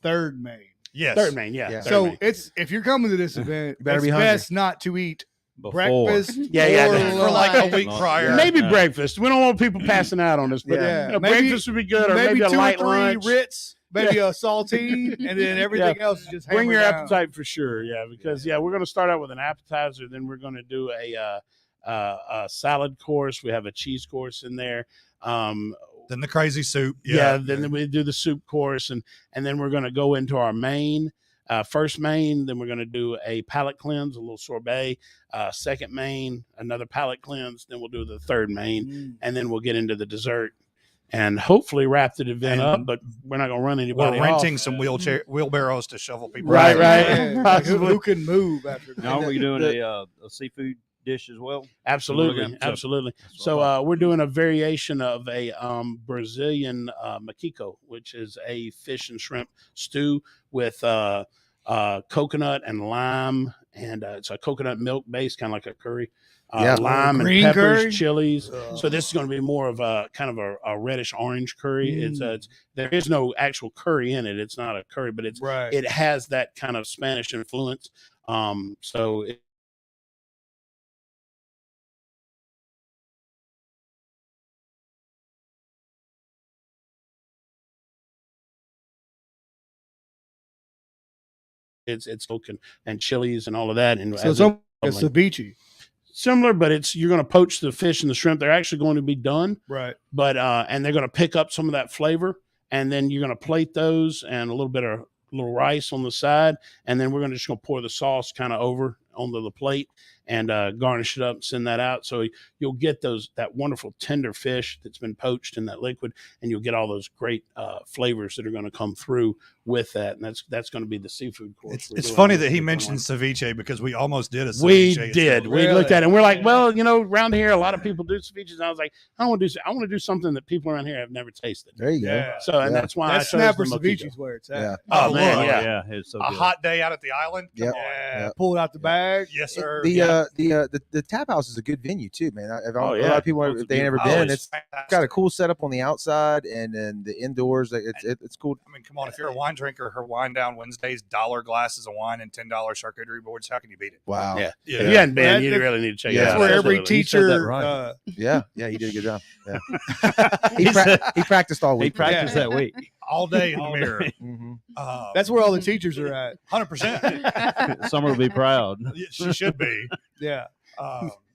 third main. Yes. Third main, yeah. Yeah. Third So main. it's if you're coming to this event, better it's be hungry. best not to eat Before. breakfast. Yeah. For like a week No. prior. Maybe Yeah. breakfast. We don't want people passing out on this, but Yeah. Maybe- breakfast would be good, or maybe a 2 light or 3 lunch. Ritz, maybe a saltine, and then everything else is just Bring hammered your down. appetite for sure, because we're going to start out with an appetizer, then we're going to do a salad course. We have a cheese course in there. Then the crazy soup. Then we do the soup course, and then we're going to go into our main. First main, then we're going to do a palate cleanse, a little sorbet. Second main, another palate cleanse. Then we'll do the third main, and then we'll get into the dessert, and hopefully wrap the event up. But we're not going to run anybody We're renting off. some wheelbarrows to shovel people. Right. Yeah. Like, who Possibly. can move after that? Now we're doing a seafood dish as well. Absolutely. So- Absolutely. That's what So I we're doing a variation of a Brazilian maquico, which is a fish and shrimp stew with coconut and lime, and it's a coconut milk base, kind of like a curry. Lime and Green peppers, curry? chilies. So this is going to be more of a kind of a reddish orange curry. It's there is no actual curry in it. It's not a curry, but Right. it has that kind of Spanish influence. So it's coconut and chilies and all of that. And So as it's almost like a ceviche. similar, but you're going to poach the fish and the shrimp. They're actually going to be done, Right. but and they're going to pick up some of that flavor, and then you're going to plate those and a little rice on the side, and then we're going to pour the sauce kind of over onto the plate and garnish it up and send that out. So you'll get that wonderful tender fish that's been poached in that liquid, and you'll get all those great flavors that are going to come through with that. And that's going to be the seafood course. It's funny that he mentioned ceviche because we almost did a ceviche. We It's did. so- We Really? looked at it and we're like, well, around here, a lot of people do ceviches. And I was like, I want to do something that people around here have never tasted. There you go. Yeah. So, and Yeah. that's why That's I chose snapper the mojito. ceviche's where it's at. Yeah. Oh, man, look, yeah. It's so a good. hot day out at the island. Come Yep. on. Yeah. Pull it out the bag. Yes, sir. The tap house is a good venue too, man. A lot of people, Oh, it's if they ain't never Oh, been, it's it's fantastic. got a cool setup on the outside and then the indoors. It's cool. I mean, come on. If you're a wine drinker, her wine down Wednesdays, $1 glasses of wine and $10 charcuterie boards. How can you beat it? Wow. Yeah. Yeah. If you hadn't been, That- you that- really need to check Yeah. it That's out. where every Absolutely. You said that teacher. right. Yeah, he did a good job. Yeah. He said- he practiced all He week. practiced that week. All day in the All mirror. day. Mhm. That's where all the teachers are at. 100%. Summer will be proud. She should be. Yeah.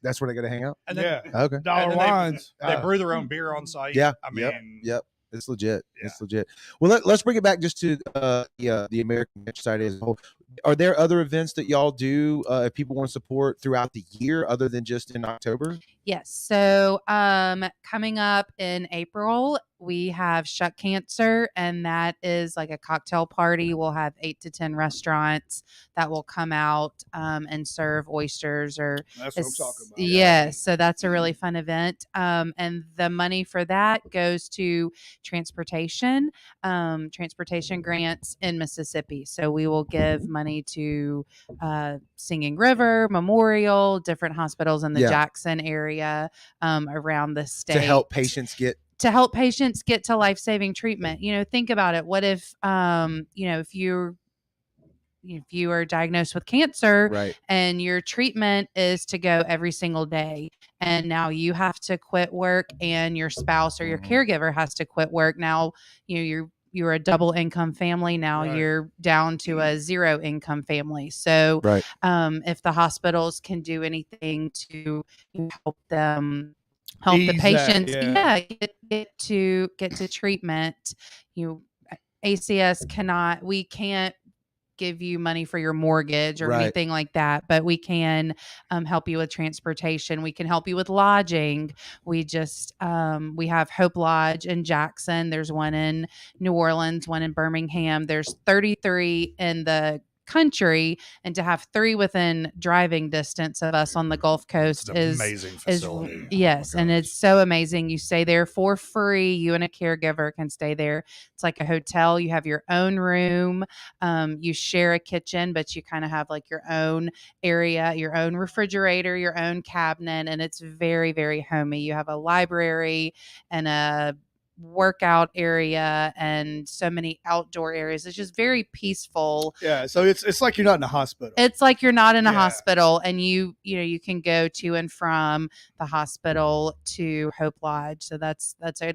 That's where they got to hang out. And then Yeah. Okay. Dollar then wines. they brew their own beer on site. Yeah. I mean, Yep. It's legit. Yeah. It's legit. Well, let's bring it back just to the American Adventure Society as a whole. Are there other events that y'all do if people want to support throughout the year other than just in October? Yes. So coming up in April, we have Shuck Cancer, and that is like a cocktail party. We'll have 8 to 10 restaurants that will come out and serve oysters or That's what I'm talking about. Yes, so that's a really fun event. And the money for that goes to transportation grants in Mississippi. So we will give money to Singing River, Memorial, different hospitals in the Yeah. Jackson area around the state To help patients get to life-saving treatment. Think about it. What if if you are diagnosed with cancer right. and your treatment is to go every single day, and now you have to quit work and your spouse or your caregiver has to quit work. Now, you're you were a double income family. Now Right. you're down to a 0 income family. So Right. if the hospitals can do anything to help them, help the Ease that, patients, yeah. get to treatment, ACS we can't give you money for your mortgage or Right. anything like that, but we can help you with transportation. We can help you with lodging. We just we have Hope Lodge in Jackson. There's one in New Orleans, one in Birmingham. There's 33 in the country, and to have 3 within driving distance of us on the Gulf Coast It's an is amazing facility. Oh my yes, and gosh. it's so amazing. You stay there for free. You and a caregiver can stay there. It's like a hotel. You have your own room. You share a kitchen, but you kind of have like your own area, your own refrigerator, your own cabinet, and it's very, very homey. You have a library and a workout area and so many outdoor areas. It's just very peaceful. Yeah, so it's like you're not in a hospital. It's like you're not in a Yeah. hospital, and you can go to and from the hospital to Hope Lodge. So that's a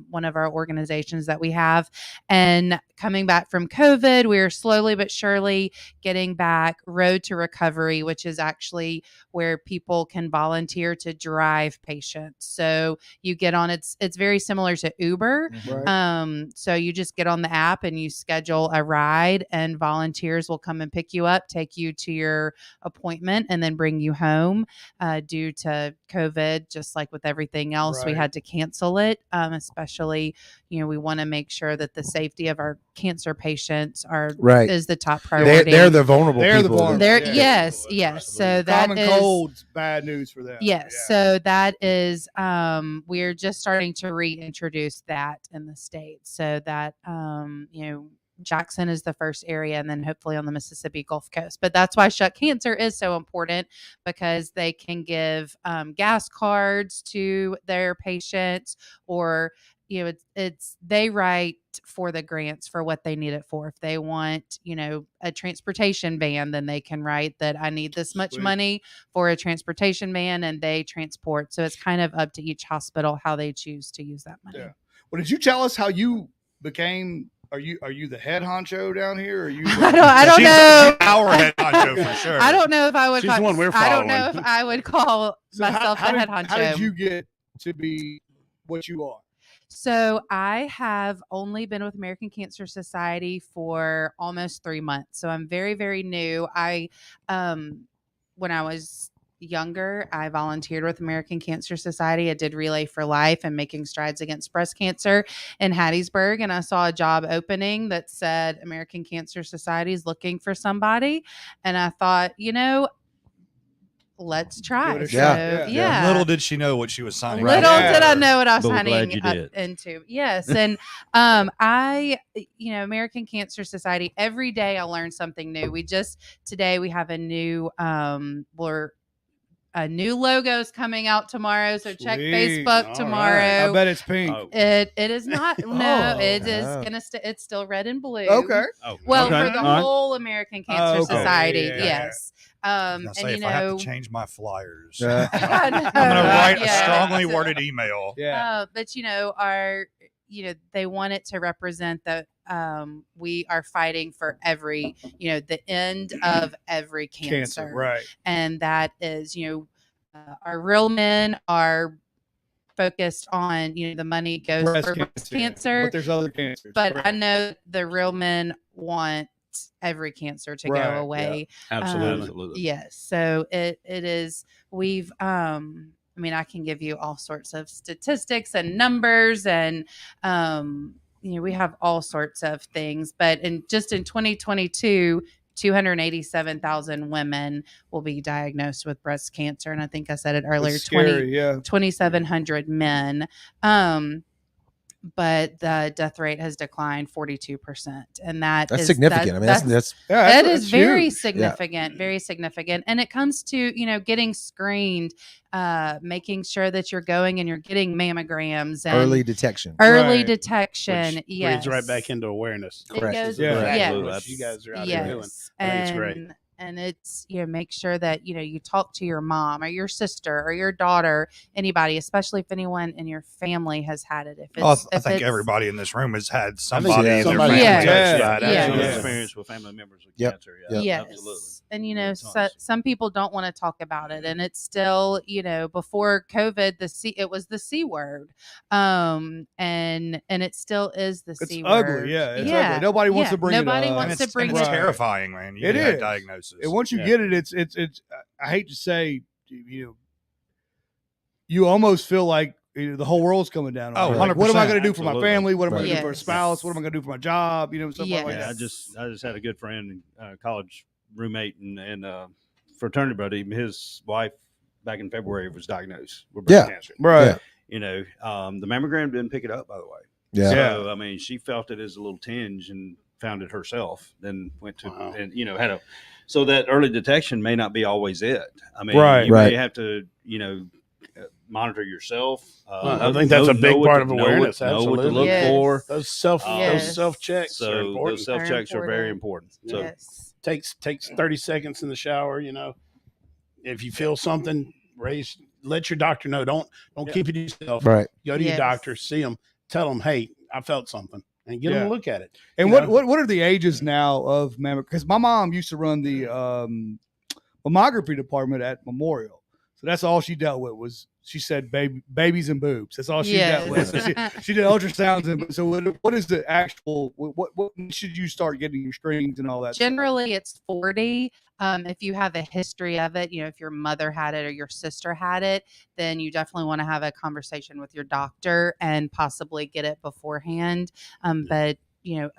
one of our organizations that we have. And coming back from COVID, we're slowly but surely getting back Road to Recovery, which is actually where people can volunteer to drive patients. So you get on, it's very similar to Uber. Right. So you just get on the app and you schedule a ride, and volunteers will come and pick you up, take you to your appointment, and then bring you home. Due to COVID, just like with everything else, we Right. had to cancel it. Especially, we want to make sure that the safety of our cancer patients Right. is the top They, priority. they're the vulnerable They're the people. vulnerable. There, Yeah. yes. So that Common is cold's bad news for them. yes. Yeah. So that is we're just starting to reintroduce that in the state. So that Jackson is the first area, and then hopefully on the Mississippi Gulf Coast. But that's why Shut Cancer is so important, because they can give gas cards to their patients, or it's they write for the grants for what they need it for. If they want, a transportation van, then they can write that I need this much Sweet. money for a transportation van, and they transport. So it's kind of up to each hospital how they choose to use that money. Yeah. Well, did you tell us how you became? Are you the head honcho down here? Or are you? I don't She's know. our head honcho for sure. I don't know if I would. She's the one we're I don't know following. if I would call So myself the head honcho. How did you get to be what you are? So I have only been with American Cancer Society for almost 3 months. So I'm very, very new. When I was younger, I volunteered with American Cancer Society. I did Relay for Life and Making Strides Against Breast Cancer in Hattiesburg. And I saw a job opening that said American Cancer Society is looking for somebody. And I thought, let's try. Give it a So, shot. yeah. Little did she know what she was signing. Right. Little Yeah. did I know what I was But we're glad signing you up did. into. Yes. And American Cancer Society, every day I learn something new. Today we have a new new logo's coming out tomorrow. So check Sweet. Facebook All tomorrow. right. I bet it's pink. Oh, It is not. No, Oh. it is Oh. gonna. It's still red and blue. Okay. Oh, Well, okay. for the All right. whole American Cancer Oh, okay. Society, Yeah, yeah, yeah. yes. I was gonna say, And if I have to change my flyers, Yeah. I know, I'm gonna write a yeah. strongly worded email. Yeah. But they want it to represent that we are fighting for every, the end of every cancer. Right. And that is, our real men are focused on, the money goes Breast for breast cancer. But there's other cancers. But Right. I know the real men want every cancer to Right, go yeah. away. Absolutely. Yes. So it is, we've, I can give you all sorts of statistics and numbers, and, we have all sorts of things, but in 2022, 287,000 women will be diagnosed with breast cancer. And I think I said it earlier, It's scary, yeah. 2,700 men. But the death rate has declined 42%. And That's significant. That's Yeah, that that's is very huge. significant, very significant. And it comes to, getting screened, making sure that you're going and you're getting mammograms and early detection. early Right. detection. which yes. leads right back into awareness. It Correct. goes, Yeah. Exactly yeah. what you guys are out here doing. Yes. I think it's great. and it's, make sure that, you talk to your mom or your sister or your daughter, anybody, especially if anyone in your family has had it. If it's, I think it's, everybody in this room has had I think somebody in their somebody family has that's Yeah. had it. Yeah. Some Yes. experience with family members with Yep. cancer. Yep. Yes. Absolutely. And Tons. some people don't want to talk about it, and it's still, before COVID, it was the C word, and it still is the It's C ugly. word. Yeah, it's ugly. Nobody wants to bring Nobody it up. wants And to it's, bring and it's it. terrifying, man. You It get that is. diagnosis. And once you Yeah. get it, it's. I hate to say, you almost feel like the whole world's coming down. Oh, on you. Like, what am I 100%. going to do for my Absolutely. family? What am I Right. going to do for a Yes. spouse? What am I going to do for my job? Stuff like Yeah, that. I just had a good friend, college roommate, and fraternity buddy. His wife back in February was diagnosed with breast cancer. Right. Yeah. The mammogram didn't pick it up, by the way. Yeah. So I mean, she felt it as a little tinge and found it herself. Then went to Wow. and had a. So that early detection may not be always it. I mean, Right. you Right. may have to monitor yourself. I think that's a big part of awareness. Know what to look Yes. for. Those self checks So are important. those self checks are very important. So Yes. takes 30 seconds in the shower. If you feel something, let your doctor know. Don't keep it to yourself. Right. Go to your Yes. doctor, see them, tell them, hey, I felt something, and get them Yeah. to look at it. And You know? what are the ages now of mammogram? Because my mom used to run the mammography department at Memorial, so that's all she dealt with was, she said, babies and boobs. That's all she dealt with. So she did ultrasounds. And so what is the actual? What should you start getting your screenings and all that? Generally, it's 40. If you have a history of it, if your mother had it or your sister had it, then you definitely want to have a conversation with your doctor and possibly get it beforehand. But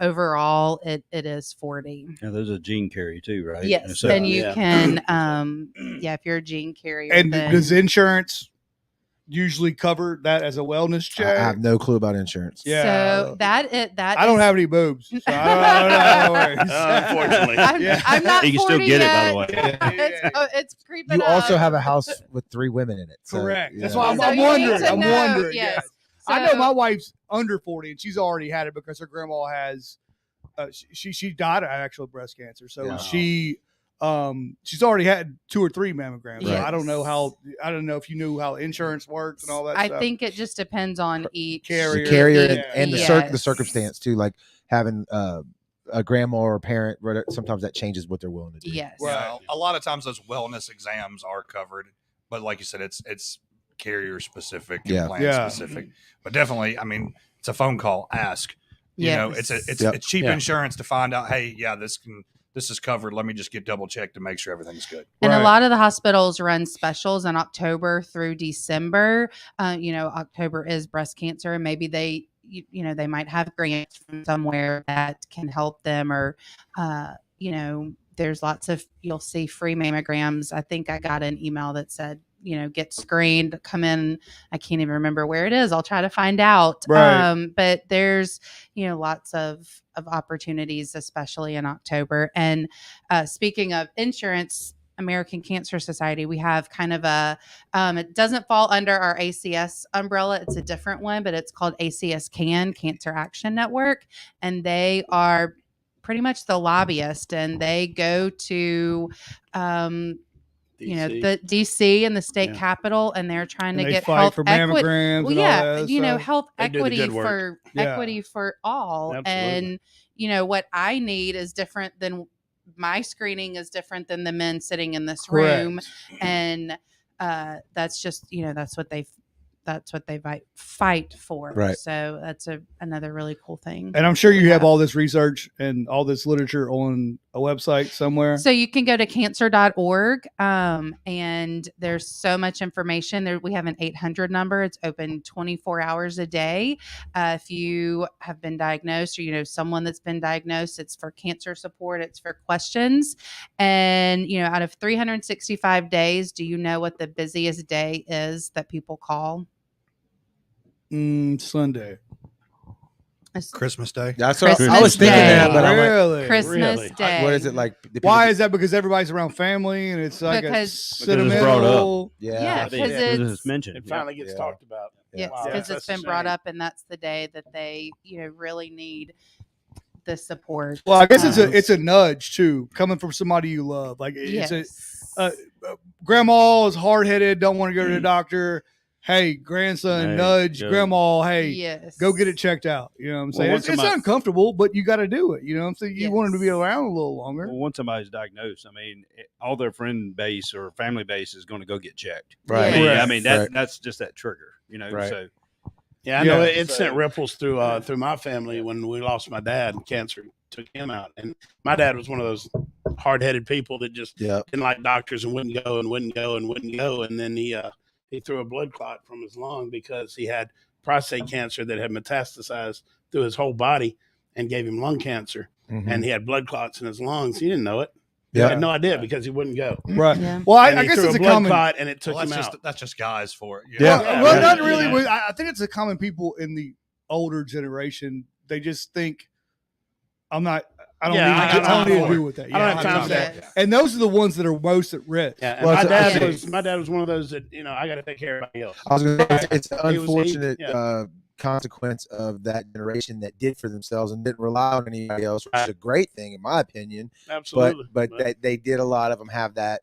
overall, it is 40. yeah, there's a gene carry too, right? Yes, So, and you yeah. can, if you're a gene carrier, And then, does insurance usually cover that as a wellness I check? have no clue about insurance. Yeah. so that I don't is- have any boobs, so I don't know. Unfortunately. I'm not. You can still 40 get it, by the yet. way. It's creeping. You also up. have a house with 3 women in it. So, Correct. yeah. That's why I'm So you need wondering. to I'm know, wondering. yes. Yes. I know So- my wife's under 40 and she's already had it because her grandma has. She died of actual breast cancer, so Yeah. she's already had 2 or 3 mammograms. So Yes. I don't know if you knew how insurance works and all that. I stuff. think it just depends on each Carrier. The carrier Yeah. and the Yes. circumstance too, like having a grandma or a parent. Sometimes that changes what they're willing to do. Yes. Right. A lot of times those wellness exams are covered, but like you said, it's carrier specific, and Yeah. plan Yeah. specific. But definitely, I mean, it's a phone call. Ask. Yes. It's Yep. a cheap Yeah. insurance to find out. Hey, yeah, this is covered. Let me just get double checked to make sure everything's good. And Right. a lot of the hospitals run specials in October through December. October is breast cancer, and maybe they might have grants from somewhere that can help them, or there's lots of, you'll see free mammograms. I think I got an email that said, get screened, come in. I can't even remember where it is. I'll try to find out. Right. But there's, lots of opportunities, especially in October. And speaking of insurance, American Cancer Society, we have kind of it doesn't fall under our ACS umbrella. It's a different one, but it's called ACS Cancer Action Network. And they are pretty much the lobbyist, and they go to, the DC and the state Yeah. capitol, and they're trying And to they get fight health for equity. mammograms Well, and yeah, all that. health They do the equity good work. for Yeah. equity for all. Absolutely. And what I need is different than my screening is different than the men sitting in this Correct. room, and that's just that's what they fight for. Right. So that's another really cool thing. And I'm sure you have Yeah. all this research and all this literature on a website somewhere. So you can go to cancer.org, and there's so much information there. We have an 800 number. It's open 24 hours a day. If you have been diagnosed, or someone that's been diagnosed, it's for cancer support. It's for questions. And out of 365 days, do you know what the busiest day is that people call? Sunday. Christmas Day. That's what I was Christmas thinking Day. that, but I'm like, Really? Christmas Really? Day. what is it like? the Why people- is that? Because everybody's around family and it's like Because- Because it's brought sentimental. Yeah. Yeah, I think because it's it's mentioned. It finally gets Yeah. talked about. Yes, Wow, because that's it's been a brought shame. up, and that's the day that they, really need the support. Well, I guess it's a nudge too, coming from somebody you love. Like yes. it's grandma is hard headed, don't want to go to the doctor. Hey, grandson, Hey, nudge go. grandma. Hey, yes. go get it checked out. You know what I'm saying? Well, It's uncomfortable, but you got to do it. You know what I'm saying? You want them to be Yes. around a little longer. Well, once somebody's diagnosed, I mean, all their friend base or family base is going to go get checked. Right. I mean, Right. that's just that trigger, Right. So Yeah, I know Yeah. it sent ripples through through my family when we lost my dad. Cancer took him out, and my dad was one of those hard-headed people that just Yeah. didn't like doctors and wouldn't go and wouldn't go and wouldn't go. And then he threw a blood clot from his lung because he had prostate cancer that had metastasized through his whole body and gave him lung cancer. Mhm. And he had blood clots in his lungs. He didn't know it. Yeah. He had no idea because he wouldn't go. Right. Yeah. Well, And I he guess threw it's a blood common. clot and it took Well, him out. that's just guys for it. Yeah. Well, Yeah, not you really. know. I think it's a common people in the older generation. They just think I don't Yeah, I got need to time for deal with that. I don't have time for Yes. that. And those are the ones that are most at risk. Yeah, and Well, my it's- dad my dad was one of those that I got to take care of everybody else. I was going to say it's an He was- unfortunate yeah. consequence of that generation that did for themselves and didn't rely on anybody else, which is a great thing in my opinion. Absolutely, But they did a lot of them have that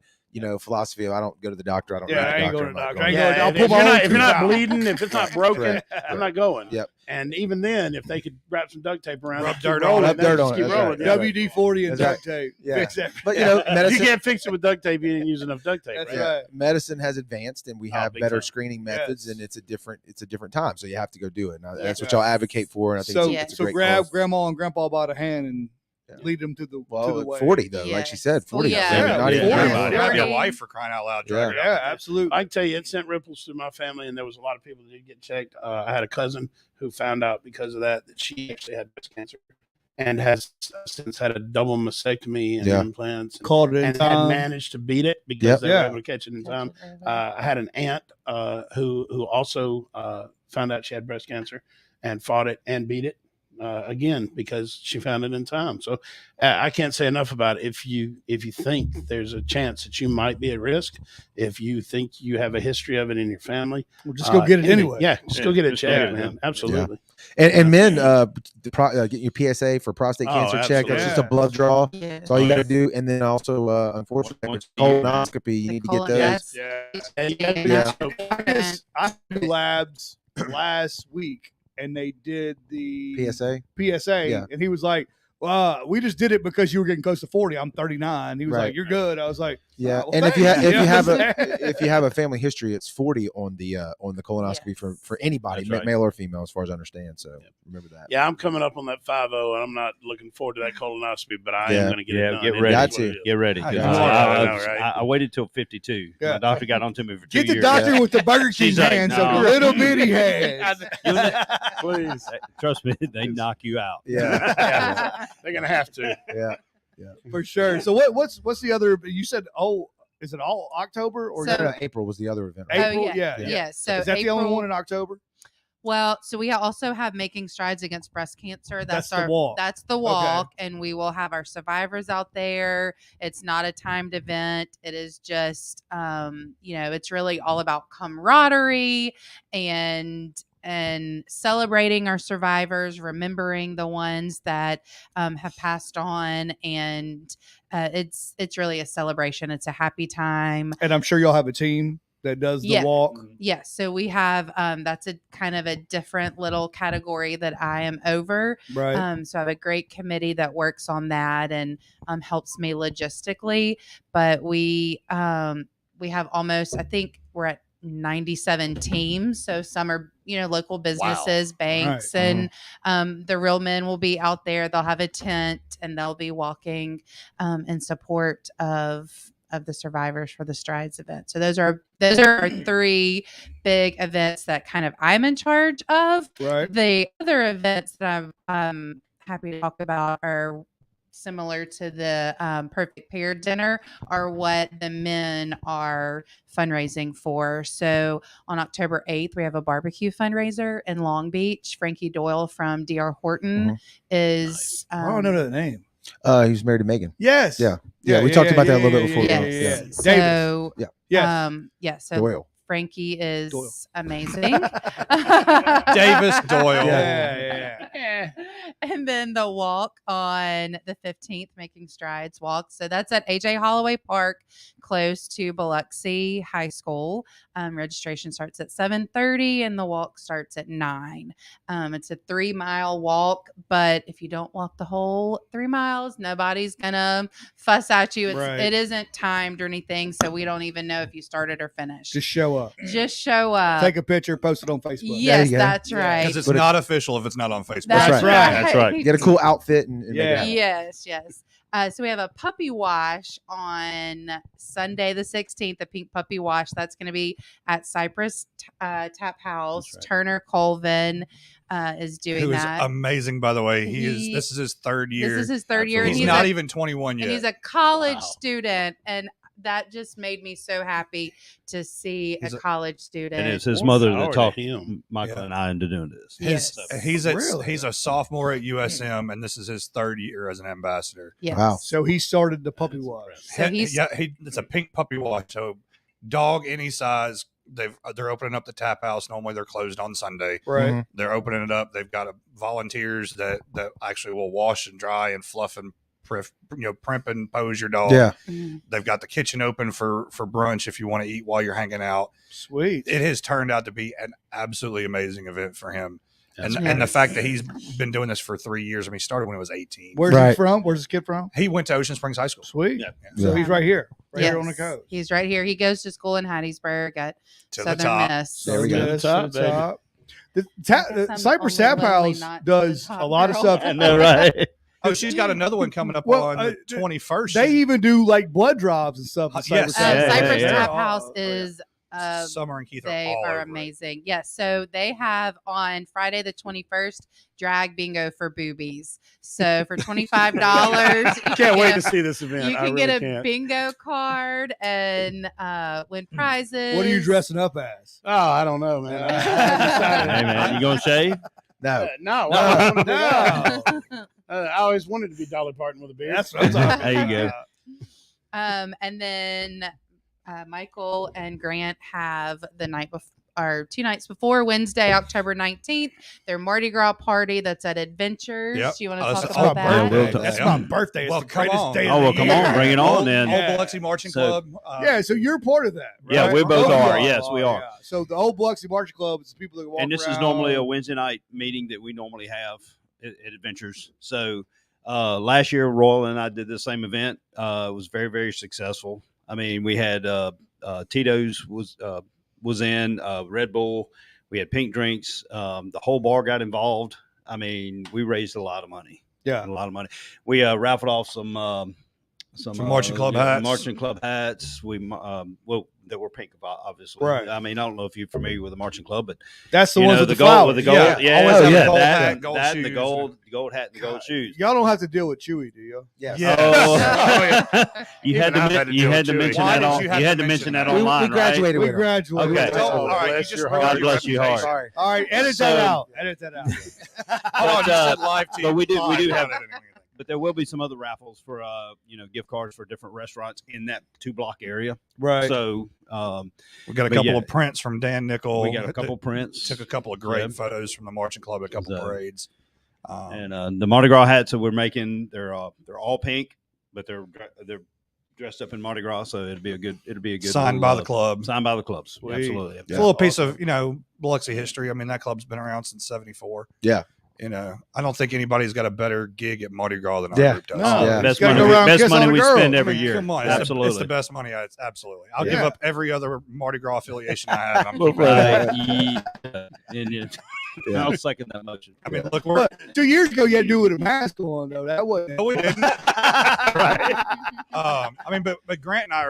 philosophy of I don't go to the doctor. I don't. Yeah, go to the I ain't doctor. going to the I'm not doctor. I ain't going. going. I'll if pull my you're own not, if you're tooth not out. bleeding, if it's not broken, Correct. I'm not going. Yep. And even then, if they could wrap some duct tape around, Rub it, dirt keep on rolling, it. Rub then dirt just on it, keep that's rolling. right. Yeah. WD-40 and That's duct tape. Yeah. Fix everything. But You medicine. can't fix it with duct tape. You didn't use enough duct tape. That's right? right. Medicine has advanced, and we have big better time. screening methods, Yes. and it's a different time. So you have to go do it. Now, that's what Yeah. y'all advocate for, and I think So, it's a so great grab cause. grandma and grandpa by the hand and Yeah. lead them to the Well, way. 40 though, like she Yes. said, 40. Well, yeah. not Yeah, even 40. grandma. Grab your 40. wife for crying out loud. Yeah. Drag her Yeah, out. absolutely. I can tell you, it sent ripples through my family, and there was a lot of people that did get checked. I had a cousin who found out because of that she actually had breast cancer, and has since had a double mastectomy and Yeah. implants, Called it in and had time. managed to beat it because Yep. they were Yeah. able to catch it in time. I had an aunt who also found out she had breast cancer and fought it and beat it again because she found it in time. So I can't say enough about it. If you think there's a chance that you might be at risk, if you think you have a history of it in your family, Well, just go get it anyway. Yeah, just go get it Just checked, go get it man. done. Absolutely. And men, get your PSA for prostate Oh, cancer check. That's absolutely. just a blood draw. Yeah. That's all you got to do. And then also, unfortunately, Once colonoscopy. You need to get those. Yes. Yeah. Yeah. I did labs last week, and they did the PSA. PSA, Yeah. and he was like, "Well, we just did it because you were getting close to 40. I'm 39." He was Right. like, "You're good." I was like, Yeah, well, and if you thanks. if You you know have what I'm a saying? if you have a family history, it's 40 on the colonoscopy for anybody, That's right. male or female, as far as I understand. So remember that. Yeah, I'm coming up on that 50, and I'm not looking forward to that colonoscopy, but I Yeah. am going to get it done. get It ready. is Got what to. it is. Get ready. 'cause Yeah. I know, right? I waited till 52. Yeah. My doctor got onto me for 2 Get the years. doctor with the Burger King She's like, hands, "No." the little bitty hands. Please. Trust me, they knock you out. Yeah, Yeah. They're going to have to. yeah. For sure. So what's the other? You said is it all October or So- is it April was the other event. Right? April? Oh, yeah. Yeah. Yeah. So Is that the only April- one in October? Well, so we also have Making Strides Against Breast Cancer. That's the our walk. That's the walk, and we will have our survivors out there. It's not a timed event. It is just, it's really all about camaraderie and celebrating our survivors, remembering the ones that have passed on, and it's really a celebration. It's a happy time. And I'm sure y'all have a team that does the Yeah. walk. Yes, so we have that's a kind of a different little category that I am over. Right. So I have a great committee that works on that and helps me logistically. But we have almost, I think we're at 97 teams. So some are local businesses, banks, Right. and the Real Men will be out there. They'll have a tent and they'll be walking in support of the survivors for the Strides event. So those are our three big events that kind of I'm in charge of. Right. The other events that I'm happy to talk about are similar to the Perfect Pair Dinner, are what the men are fundraising for. So on October 8th, we have a barbecue fundraiser in Long Beach. Frankie Doyle from D.R. Horton is... I don't know the name. He was married to Megan. Yes. Yeah. Yeah, we talked about that a little bit before. Yes. Davis. So, Yeah. Yes. So Doyle. Frankie is Doyle. amazing. Davis Doyle. Yeah. And then the walk on the 15th, Making Strides walk. So that's at AJ Holloway Park, close to Biloxi High School. Registration starts at 7:30 and the walk starts at 9. It's a 3-mile walk, but if you don't walk the whole 3 miles, nobody's gonna fuss at you. It isn't timed or anything, so we don't even know if you started or finished. Just show up. Just show up. Take a picture, post it on Facebook. Yes, that's right. Because it's not official if it's not on Facebook. That's right. right. That's right. Get a cool outfit and make it happen. Yes. So we have a puppy wash on Sunday the 16th, a pink puppy wash. That's going to be at Cypress Tap House. Right. Turner Colvin is doing Who is that. amazing, by the way. This is his third year. This is his third year. And He's not even 21 yet. And he's a college student. And that just made me so happy to see a college student. And it's his mother that talked him. Michael and I into doing this. He's a sophomore at USM, and this is his third year as an ambassador. Yes. Wow. So he started the puppy wash. So It's a pink puppy wash. So dog any size. They're opening up the tap house. Normally they're closed on Sunday. Right. Mhm. They're opening it up. They've got volunteers that actually will wash and dry and fluff and primp and pose your dog. Yeah. They've got the kitchen open for brunch if you want to eat while you're hanging out. Sweet. It has turned out to be an absolutely amazing event for him. And the fact that he's been doing this for 3 years. I mean, he started when he was 18. Where's he from? Where's this kid from? He went to Ocean Springs High School. Sweet. Yeah. So he's right here. Right Yes. here on the coast. He's right here. He goes to school in Hattiesburg at To the Southern top. Miss. There we go. Yes, Top, the top. The I'm Cypress only Tap lonely, House not does the a top lot of girl. stuff. I know, right? Oh, she's got another one coming up Well, on the 21st. They even do like blood drops and stuff. at Yes. Cypress Tap Yeah, House. Cypress yeah. Tap Oh, House yeah. is Summer and Keith they all are over it. amazing. Yes. So they have on Friday the 21st drag bingo for boobies. So for $25, Can't wait to see this event. you I can really get a can't. bingo card and win prizes. What are you dressing up as? Oh, I don't know, man. I decided- Hey, man, you gonna shave? No. No, I, wanted to do No. I always wanted to be Dolly Parton with a beard. That's what I'm talking There you go. And then Michael and Grant have the night before. Or 2 nights before, Wednesday, October 19th, their Mardi Gras party that's at Adventures. Yep. Do you want to Oh, talk that's about my that? birthday. That's Yeah. my birthday. It's Well, the come greatest on. day of Oh, the well, come year. on, bring it on Old then. Biloxi Marching So- Club. Yeah, so you're part of that. Right? Yeah, we both you are. Yes, we are. Yeah. So the old Biloxi Marching Club is the people that walk And this around. is normally a Wednesday night meeting that we normally have at Adventures. So last year, Royal and I did the same event. It was very, very successful. I mean, we had Tito's was in, Red Bull. We had pink drinks. The whole bar got involved. I mean, we raised a lot of money. Yeah. A lot of money. We raffled off some Marching Club hats. Marching Club hats. We that were pink, obviously. Right. I mean, I don't know if you're familiar with the Marching Club, but That's the you ones know, with the gold flowers. with the gold. Yeah, Yeah, always have a that, gold that, hat, gold that and the shoes. gold hat, and the gold shoes. Y'all don't have to deal with Chewy, do you? Yes. Yeah. Oh, yeah. you Even had to I've had to deal with Chewy. mention Why that did on. you You have had to to mention that mention We, online, we graduated We with them. graduated. Okay. Don't- all right, Bless you just your ruined heart. God bless you hard. Sorry. All right, edit So- that out. Edit that out. Hold on, you But, said live TV. but we do Live, have- not editing. But there will be some other raffles for gift cards for different restaurants in that 2-block area. Right. So We got a But couple yeah. of prints from Dan Nickel. we got a couple prints. Took a couple of great Yeah. photos from the Marching Club, a couple So- parades. And the Mardi Gras hats that we're making, they're all pink, but they're dressed up in Mardi Gras, so it'll be a good Signed little, by the club. signed by the clubs. Sweet. Absolutely. It's a little piece of Biloxi history. I mean, that club's been around since '74. Yeah. I don't think anybody's got a better gig at Mardi Gras than our Yeah. group does. No. Yeah. Best Gotta money, go around and best kiss money all the we girls. spend I every mean, year. Come on, Absolutely. it's the best money. Absolutely. I'll give Yeah. up every other Mardi Gras affiliation I have. I'm Well, keeping that. right. Yeah. I'll second that motion. I mean, look, we're But 2 years ago, you had to do it with a mask on, though. That wasn't. no, we didn't. Right. I mean, but Grant and I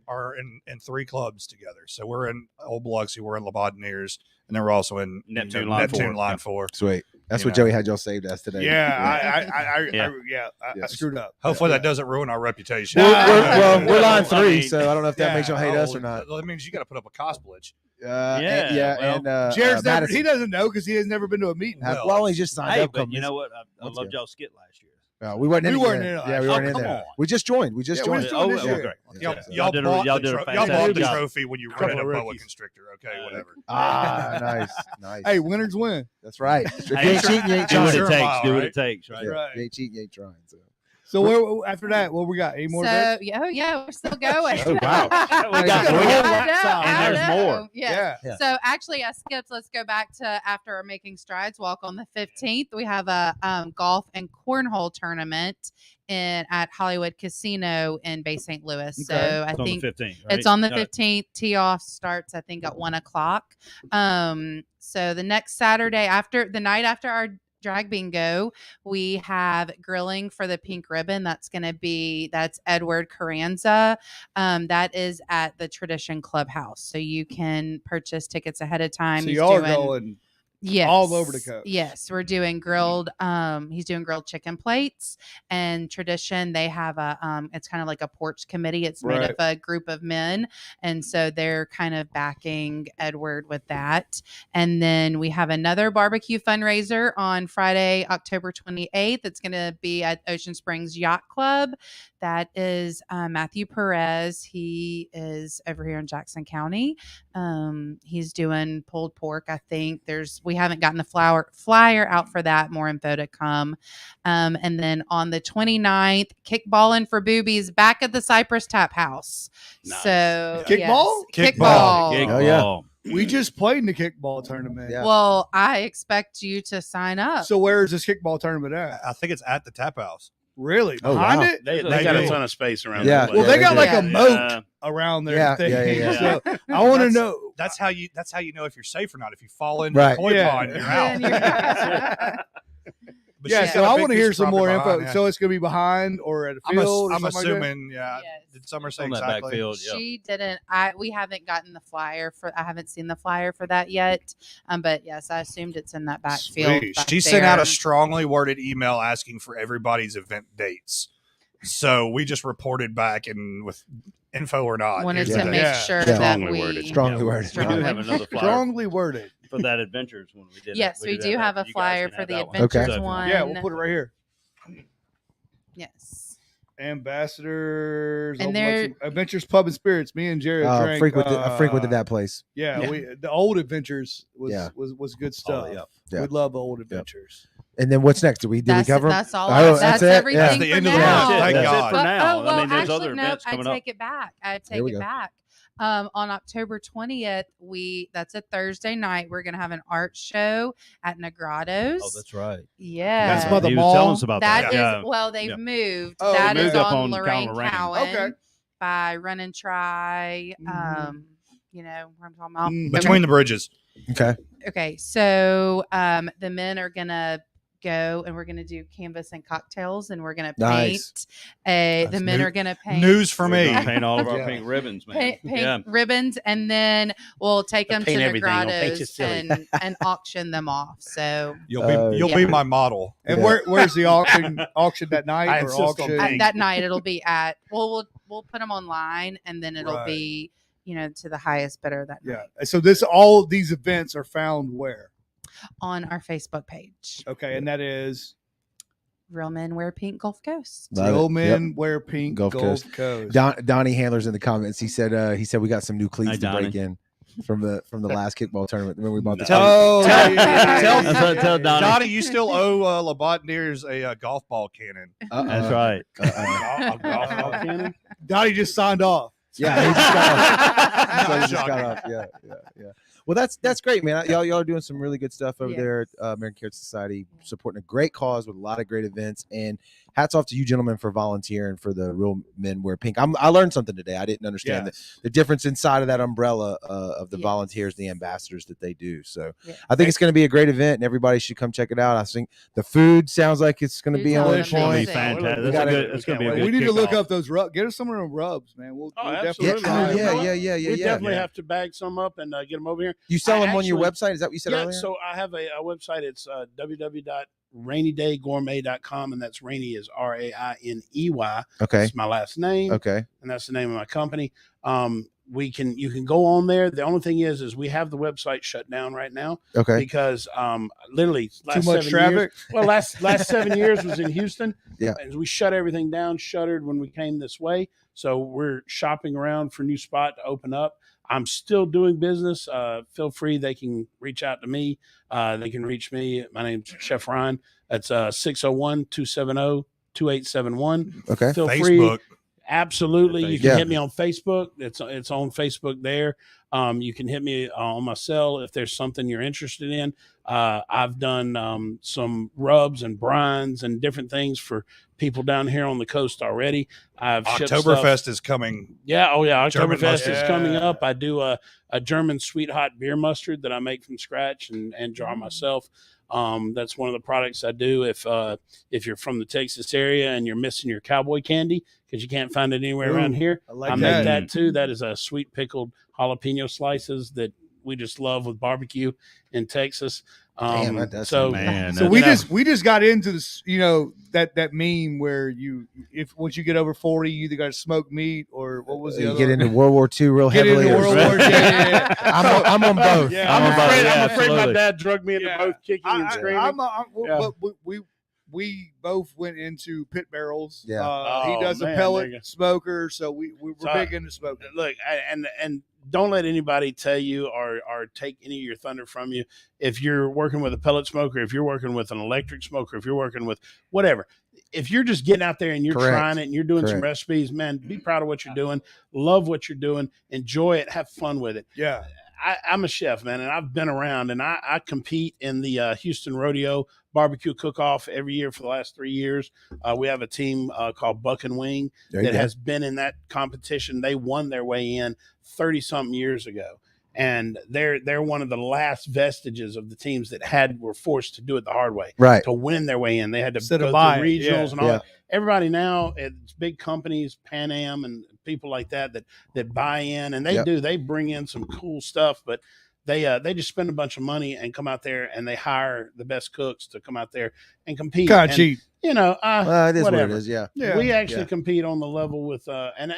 are in 3 clubs together. So we're in Old Biloxi, we're in Labaudineers, and then we're also in Neptune Line 4. Line 4. Sweet. That's You what know. Joey had y'all saved us today. Yeah, Yeah. I Yes. screwed up. Hopefully that doesn't ruin our reputation. We're line I 3, mean, so I don't know if that yeah. makes y'all hate us or not. Well, that means you got to put up a cosplayage. Yeah, well, and Jared's never, Madison. he doesn't know because he has never been to a meeting. Well, he just signed Hey, up. but you know what? I Let's loved go. y'all's skit last year. No, we weren't in We it weren't yet. in it. Yeah, we Oh, weren't in come there. on. We just joined. We just Yeah, we joined. just joined this year. Great. Y'all, Yeah. y'all did bought, y'all the, did a y'all bought fantastic the job. trophy when you Couple rented a of boa rookies. constrictor. Okay, whatever. Nice. Hey, winners win. That's right. If you Hey, ain't cheating, you ain't Do what trying. it Sure, takes. mile, Do what right? it takes. Right. Yeah, Right. you ain't cheating, you ain't trying. So where after that, what we got? Any more? So events? yeah, we're still going. Oh, wow. We got a more. whole I lot know, side. I And there's know. more. Yes. Yeah. So actually, I skipped. Let's go back to after our Making Strides walk on the 15th. We have a golf and cornhole tournament at Hollywood Casino in Bay St. Louis. So Okay. I It's on think the 15th. it's on the 15th. Tee off starts, I think, at 1:00. So the next Saturday, after the night after our drag bingo, we have grilling for the pink ribbon. That's Edward Carranza. That is at the Tradition Clubhouse. So you can purchase tickets ahead of time. So He's y'all are doing- going Yes. all over the coast. Yes, we're doing grilled. He's doing grilled chicken plates, and Tradition. They have it's kind of like a porch committee. It's made Right. of a group of men, and so they're kind of backing Edward with that. And then we have another barbecue fundraiser on Friday, October 28th. It's going to be at Ocean Springs Yacht Club. That is Matthew Perez. He is over here in Jackson County. He's doing pulled pork. I think we haven't gotten the flyer out for that. More info to come. And then on the 29th, kickballing for boobies back at the Cypress Tap House. Nice. So Kickball? yes, Kickball. Kick Oh, yeah. ball. We just played in the kickball tournament. Yeah. Well, I expect you to sign up. So where is this kickball tournament at? I think it's at the tap house. Really? Oh, Behind wow. it? They They got do. a ton of space around. Yeah. that Well, place. they got do. like a Yeah. moat around there. Yeah, thing. yeah. So I want to That's- know. That's how you know if you're safe or not. If you fall into Right. the koi Yeah. pond, you're Then out. you're- But Yeah, she's so got a I big want to piece hear of some more property info. behind, yeah. So it's going to be behind or at a I'm, field? or I'm something like that? assuming, yeah. Yes. Did Summer say On that exactly? backfield. Yeah. She didn't. We haven't gotten the flyer for. I haven't seen the flyer for that yet. But yes, I assumed it's in that backfield. Sweet. back She sent out there. a strongly worded email asking for everybody's event dates. So we just reported back and with info or not. Wanted here's to the make date. Yeah. sure Yeah. that Strongly we worded. Strongly worded. We Strongly. do have another flyer Strongly worded. for that adventures when we did. Yes, we do have a You guys flyer can for have the that one. adventures Okay. So if you want. one. Yeah, we'll put it right here. Yes. Ambassadors, And they're- Adventures Pub and Spirits. Me and Jared drank. I frequented that place. Yeah, Yeah. the old Adventures was Yeah. was good stuff. yeah. Yeah. We love old Adventures. And then what's next? Did we cover 'em? That's all. Oh, That's that's it? everything That's the for end of the now. month. Thank That's it God. for now. Oh, well, I mean, there's actually, other no, events I coming up. take it back. I There take we it go. back. On October 20th, that's a Thursday night. We're gonna have an art show at Negrados. Oh, that's right. Yeah. That's by the He was mall? telling us about that. That is Yeah. well, they've Yeah. moved. Oh, That they is moved up on on Lorraine Lorraine. Cowan Okay. by Run and Try. Mhm. You know what I'm talking about. Mhm. Between the bridges. Okay. Okay, so the men are gonna go and we're gonna do canvas and cocktails and we're gonna paint. Nice. The men new- are gonna paint. News for We're me. gonna paint all of our Yeah. pink ribbons, man. Paint Yeah. ribbons, and then we'll take them to Paint everything, don't paint you Negrados silly. and auction them off. So You'll be Yeah. be my model. And Yeah. where's the auction that night I or insist on auction? pink. that night it'll be at we'll put them online, and then it'll Right. be to the highest bidder that Yeah. night So all these events are found where? on our Facebook page. Okay, and that is Real Men Wear Pink Gulf Coast. Love it. Real Yep. Men Wear Pink Gulf Gulf Coast. Coast. Donnie Handler's in the comments. He said we got some new cleats Hi, to Donnie. break in from the last kickball tournament. Remember we bought the Oh, Tell- yeah. tell- That's what I tell Donnie. Donnie, you still owe Labonniers a golf ball cannon. That's right. Donnie just signed off. Yeah, he just got off. So he Not just got shocking. off. Yeah. Well, that's great, man. Y'all are doing some really good stuff over Yes. there at American Carrot Society, supporting a great cause with a lot of great events. And hats off to you gentlemen for volunteering for the Real Men Wear Pink. I learned something today. I didn't understand Yes. the difference inside of that umbrella of the Yes. volunteers, the ambassadors that they do. So Yes. I think it's going to be a great event, and everybody should come check it out. I think the food sounds like it's going to be Food on sounds It's gonna be point. amazing. fantastic. We That's gotta- It's gonna be a we good We need to look kickoff. up those rubs. Get us some of them rubs, man. We'll definitely absolutely. try them. Yeah. We definitely Yeah. have to bag some up and get them over here. You sell I them on your actually- website? Is that what you said Yeah, earlier? so I have a website. It's www.rainydaygourmet.com, and that's Rainy is RAINEY. Okay. That's my last name, Okay. and that's the name of my company. you can go on there. The only thing is we have the website shut down right now Okay. because literally last Too much 7 traffic. years. Well, last 7 years was in Houston. Yeah. And we shut everything down, shuttered when we came this way. So we're shopping around for a new spot to open up. I'm still doing business. Feel free. They can reach out to me. They can reach me. My name's Chef Ryan. That's 601-270-2871. Okay. Feel free. Facebook. Absolutely. You can Yeah. hit me on Facebook. It's on Facebook there. You can hit me on my cell if there's something you're interested in. I've done some rubs and brines and different things for people down here on the coast already. I've shipped stuff. Oktoberfest is coming. Yeah. Oh, yeah. German Oktoberfest mustard. is coming Yeah. up. I do a German sweet hot beer mustard that I make from scratch and jar myself. That's one of the products I do. If you're from the Texas area and you're missing your cowboy candy because you can't find it anywhere around here, I like I that. make that too. That is a sweet pickled jalapeno slices that we just love with barbecue in Texas. Damn, that does so sound Man, So we just got into this, that meme where once you get over 40, you either got to smoke meat or what was the You other get one? into World War II real Get heavily. into or- World War II. Yeah. I'm on both. Yeah, I'm I'm about- afraid, yeah, I'm afraid my absolutely. dad drugged me into Yeah. both kicking and screaming. Yeah. We both went into pit barrels. Yeah. He Oh, does man, a there pellet you go. smoker, so we were So big into smoking. Look, and don't let anybody tell you or take any of your thunder from you. If you're working with a pellet smoker, if you're working with an electric smoker, if you're working with whatever, if you're just getting out there and you're Correct. trying it and you're doing some Correct. recipes, man, be proud of what you're doing. Love what you're doing. Enjoy it. Have fun with it. Yeah. I'm a chef, man, and I've been around, and I compete in the Houston Rodeo Barbecue Cook-Off every year for the last 3 years. We have a team called Buck and Wing There you that go. has been in that competition. They won their way in 30-something years ago, and they're one of the last vestiges of the teams that were forced to do it the hard way Right. to win their way in. They had to Instead go of through buying, regionals yeah. and all Yeah. that. Everybody now, it's big companies, Pan Am and people like that buy in, and they bring in some cool stuff, but they just spend a bunch of money and come out there and they hire the best cooks to come out there and compete. Kind And, of cheap. You know, It is whatever. what it is. Yeah. Yeah. We actually Yeah. compete on the level with and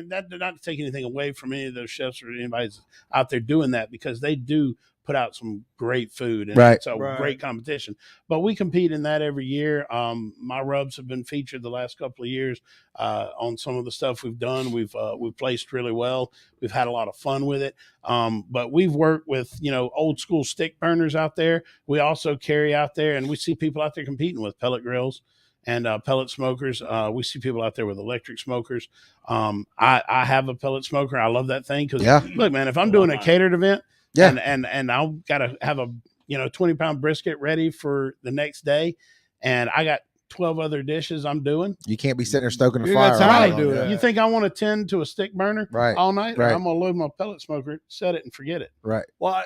that not to take anything away from any of those chefs or anybody that's out there doing that, because they do put out some great food and Right. it's a Right. great competition. But we compete in that every year. My rubs have been featured the last couple of years on some of the stuff we've done. We've placed really well. We've had a lot of fun with it. But we've worked with old school stick burners out there. We also carry out there, and we see people out there competing with pellet grills and pellet smokers. We see people out there with electric smokers. I have a pellet smoker. I love that thing because Yeah. look, man, if I'm doing a catered event, Yeah. and I've got to have a 20-pound brisket ready for the next day, and I got 12 other dishes I'm doing. You can't be sitting there stoking a You fire. got time all to day do long. it. You think I want to tend to a stick burner Right. all night? Right. I'm gonna load my pellet smoker, set it, and forget it. Right. Well,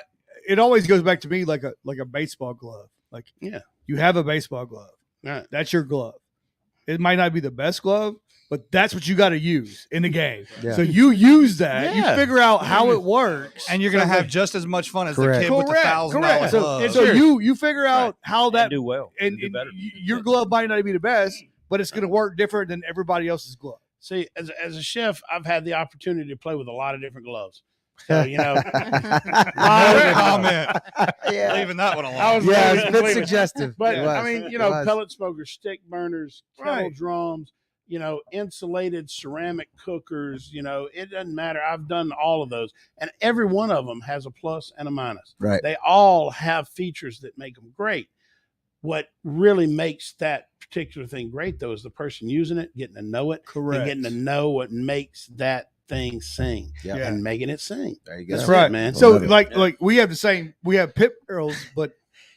it always goes back to me like a baseball glove. Like, Yeah. you have a baseball glove. Right. That's your glove. It might not be the best glove, but that's what you got to use in the game. Yeah. So you use that. Yeah. You figure out how it works, And you're going to So have just as much fun as Correct. the kid with the correct. $1,000 So, glove. so you figure out how that And do well. and do better. your glove might not be the best, but it's going to work different than everybody else's glove. See, as a chef, I've had the opportunity to play with a lot of different gloves. So No I- comment. Yeah. Leaving that one alone. I was- Yeah, it's a bit Completely. suggestive. But It was. I mean, It was. pellet smokers, stick burners, kettle Right. drums, insulated ceramic cookers, it doesn't matter. I've done all of those, and every one of them has a plus and a minus. Right. They all have features that make them great. What really makes that particular thing great, though, is the person using it, getting to know it, Correct. and getting to know what makes that thing sing Yeah. and making it sing. There you go. That's That's right, it, man. So Love it. like we have we have pit barrels, but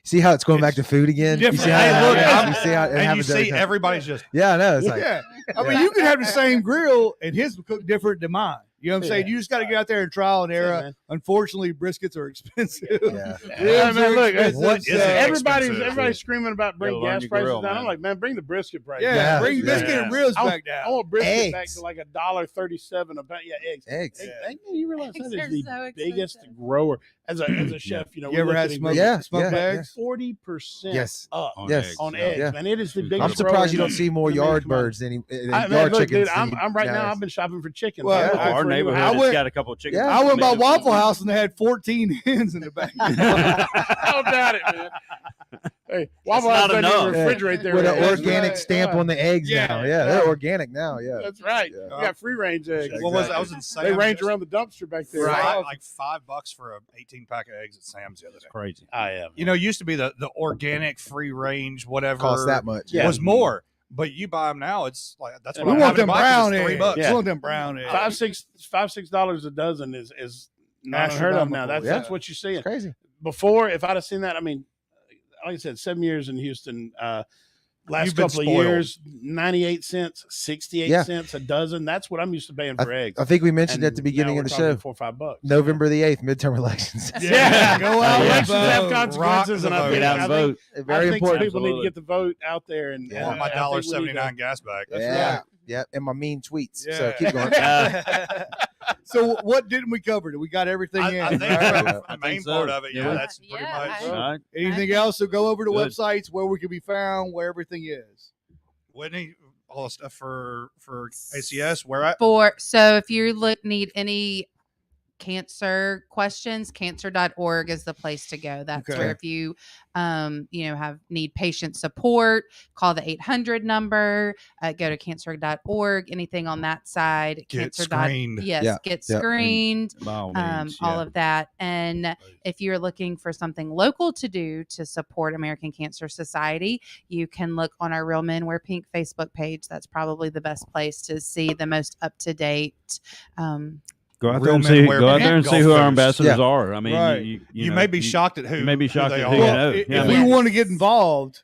See how it's going back to food again? You see how, Hey, look, you see how it and you happens every see time. everybody's just Yeah, I know. It's like, yeah. I mean, you could have the same grill and his will cook different than mine. You know what I'm saying? You just got to get out there and trial and That's it, error. man. Unfortunately, briskets are expensive. yeah. Yeah, Ribs man, are look, expensive. What is it? everybody's expensive. screaming about bring Gotta learn gas your prices grill, down. man. I'm like, man, bring the brisket price Yeah, down. Yeah. bring Yeah. biscuit and ribs I back I down. want brisket back Eggs. to like $1.37 about eggs. Eggs. Hey, man, you realize Eggs that are is the so biggest expensive. grower as a chef. You ever had smoked Yeah, smoked yeah, eggs? 40% Yes. up On Yes. eggs, on yeah. eggs, Yeah. man. It is the I'm biggest. I'm surprised you grower don't see more in the main yard commodity. birds than Man, yard look, chickens. dude, I'm than right now. nowadays. I've been shopping for chickens. Well, I'm looking our for neighborhood I has went- got a couple of chickens. Yeah. I went by mean, Waffle House and they had 14 hens in the back. I don't doubt it, man. Hey, Waffle House not doesn't enough. even refrigerate there. With right an now. organic right. stamp on the eggs Yeah. now. Yeah, they're organic now. Yeah. That's right. Yeah. We got free range eggs. What was I was in Sam's. They range around the dumpster back there. Like $5 for a 18-pack of eggs at Sam's the other day. Crazy. I am. You know, it used to be the organic, free range, whatever Cost that much. Yeah. was more. But you buy them now, it's like that's what We I'm want having to them buy 'cause brown it's eggs. $3. Yeah. We want them brown eggs. $5-6 a dozen is not unheard of now. Astronomical, That's yeah. what you're seeing. It's crazy. Before, if I'd have seen that, I mean, like I said, 7 years in Houston. Last You've been couple of spoiled. years, 98 cents, 68 Yeah. cents a dozen. That's what I'm used to paying for eggs. I think we mentioned And at the beginning now of the we're show, talking $4 or $5. November the 8th, midterm elections. Yeah, go out and Elections have vote. consequences, and I Rock the think, Get out and vote. Very I think important. people need to Absolutely. get the vote out there. And Yeah. I want my I think we need to- $1.79 gas bag. Yeah. Yeah. And my mean tweets. So Yeah. keep going. So what didn't we cover? We got everything in. I think right? for the main so. part of it, yeah, Yeah. that's pretty Yeah, much. I- All right. Anything else? So go over to Good. websites where we can be found, where everything is. Whitney, all the stuff for ACS. Where at? So if you need any cancer questions, cancer.org is the place to go. That's Okay. where if you need patient support, call the 800 number, go to cancer.org, anything on that side. Get Cancer. screened. Yes, Yeah. get Yeah. screened. By all means, All yeah. of that. And if you're looking for something local to do to support American Cancer Society, you can look on our Real Men Wear Pink Facebook page. That's probably the best place to see the most up-to-date. Go out Real there and men see. wear Go out pink there and see golf who our boots. ambassadors Yeah. are. I mean, Right. You know, may be shocked at who. You may be shocked who they at are. who you Well, know. if Yeah. we want to get involved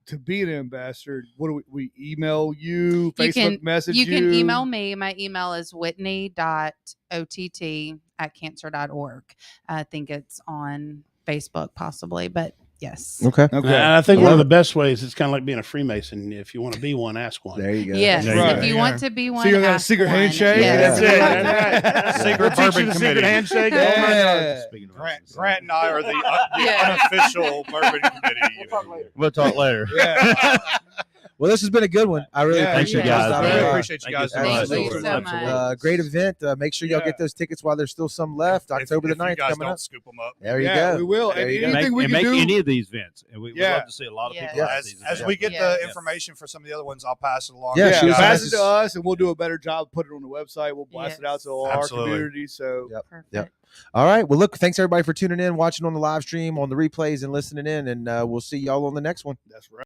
to be an ambassador, what do we email you, Facebook message You can email me. My email is whitney.ott@cancer.org. I think it's on Facebook possibly, but yes. Okay. Okay. And I think I one of love the best ways is kind of like being a Freemason. If you want to be one, ask one. There you go. Yes. There you go. If you Yeah. want to be one, So you got a ask secret one. handshake? Yes. That's it. That's right. Secret We'll teach you bourbon the committee. secret handshake. Yeah. Speaking of Grant, us, Grant and I are the Yeah. unofficial bourbon committee. We'll talk later. Yeah. Well, this has been a good one. I really Yeah. appreciate Thank you, you guys. stopping I really by. appreciate you Thank guys. you so doing Thank this. you so Absolutely. much. Great event. Make sure y'all Yeah. get those tickets while there's still some left. October the 9th if you guys coming don't up. scoop them up. There you Yeah, go. we will. There And you go. anything we can make do. any of these events. And we'd Yeah. love to see a lot of Yeah. people at As, these as events. we get Yeah. the Yeah. information for some of the other ones, I'll pass it along. Yeah, Yeah, shoot us a pass it message. to us, and we'll do a better job putting it on the website. We'll blast it out to all Absolutely. our community. So Yep. Perfect. Yep. All right. Well, look, thanks everybody for tuning in, watching on the live stream, on the replays, and listening in. And we'll see y'all on the next one. that's right.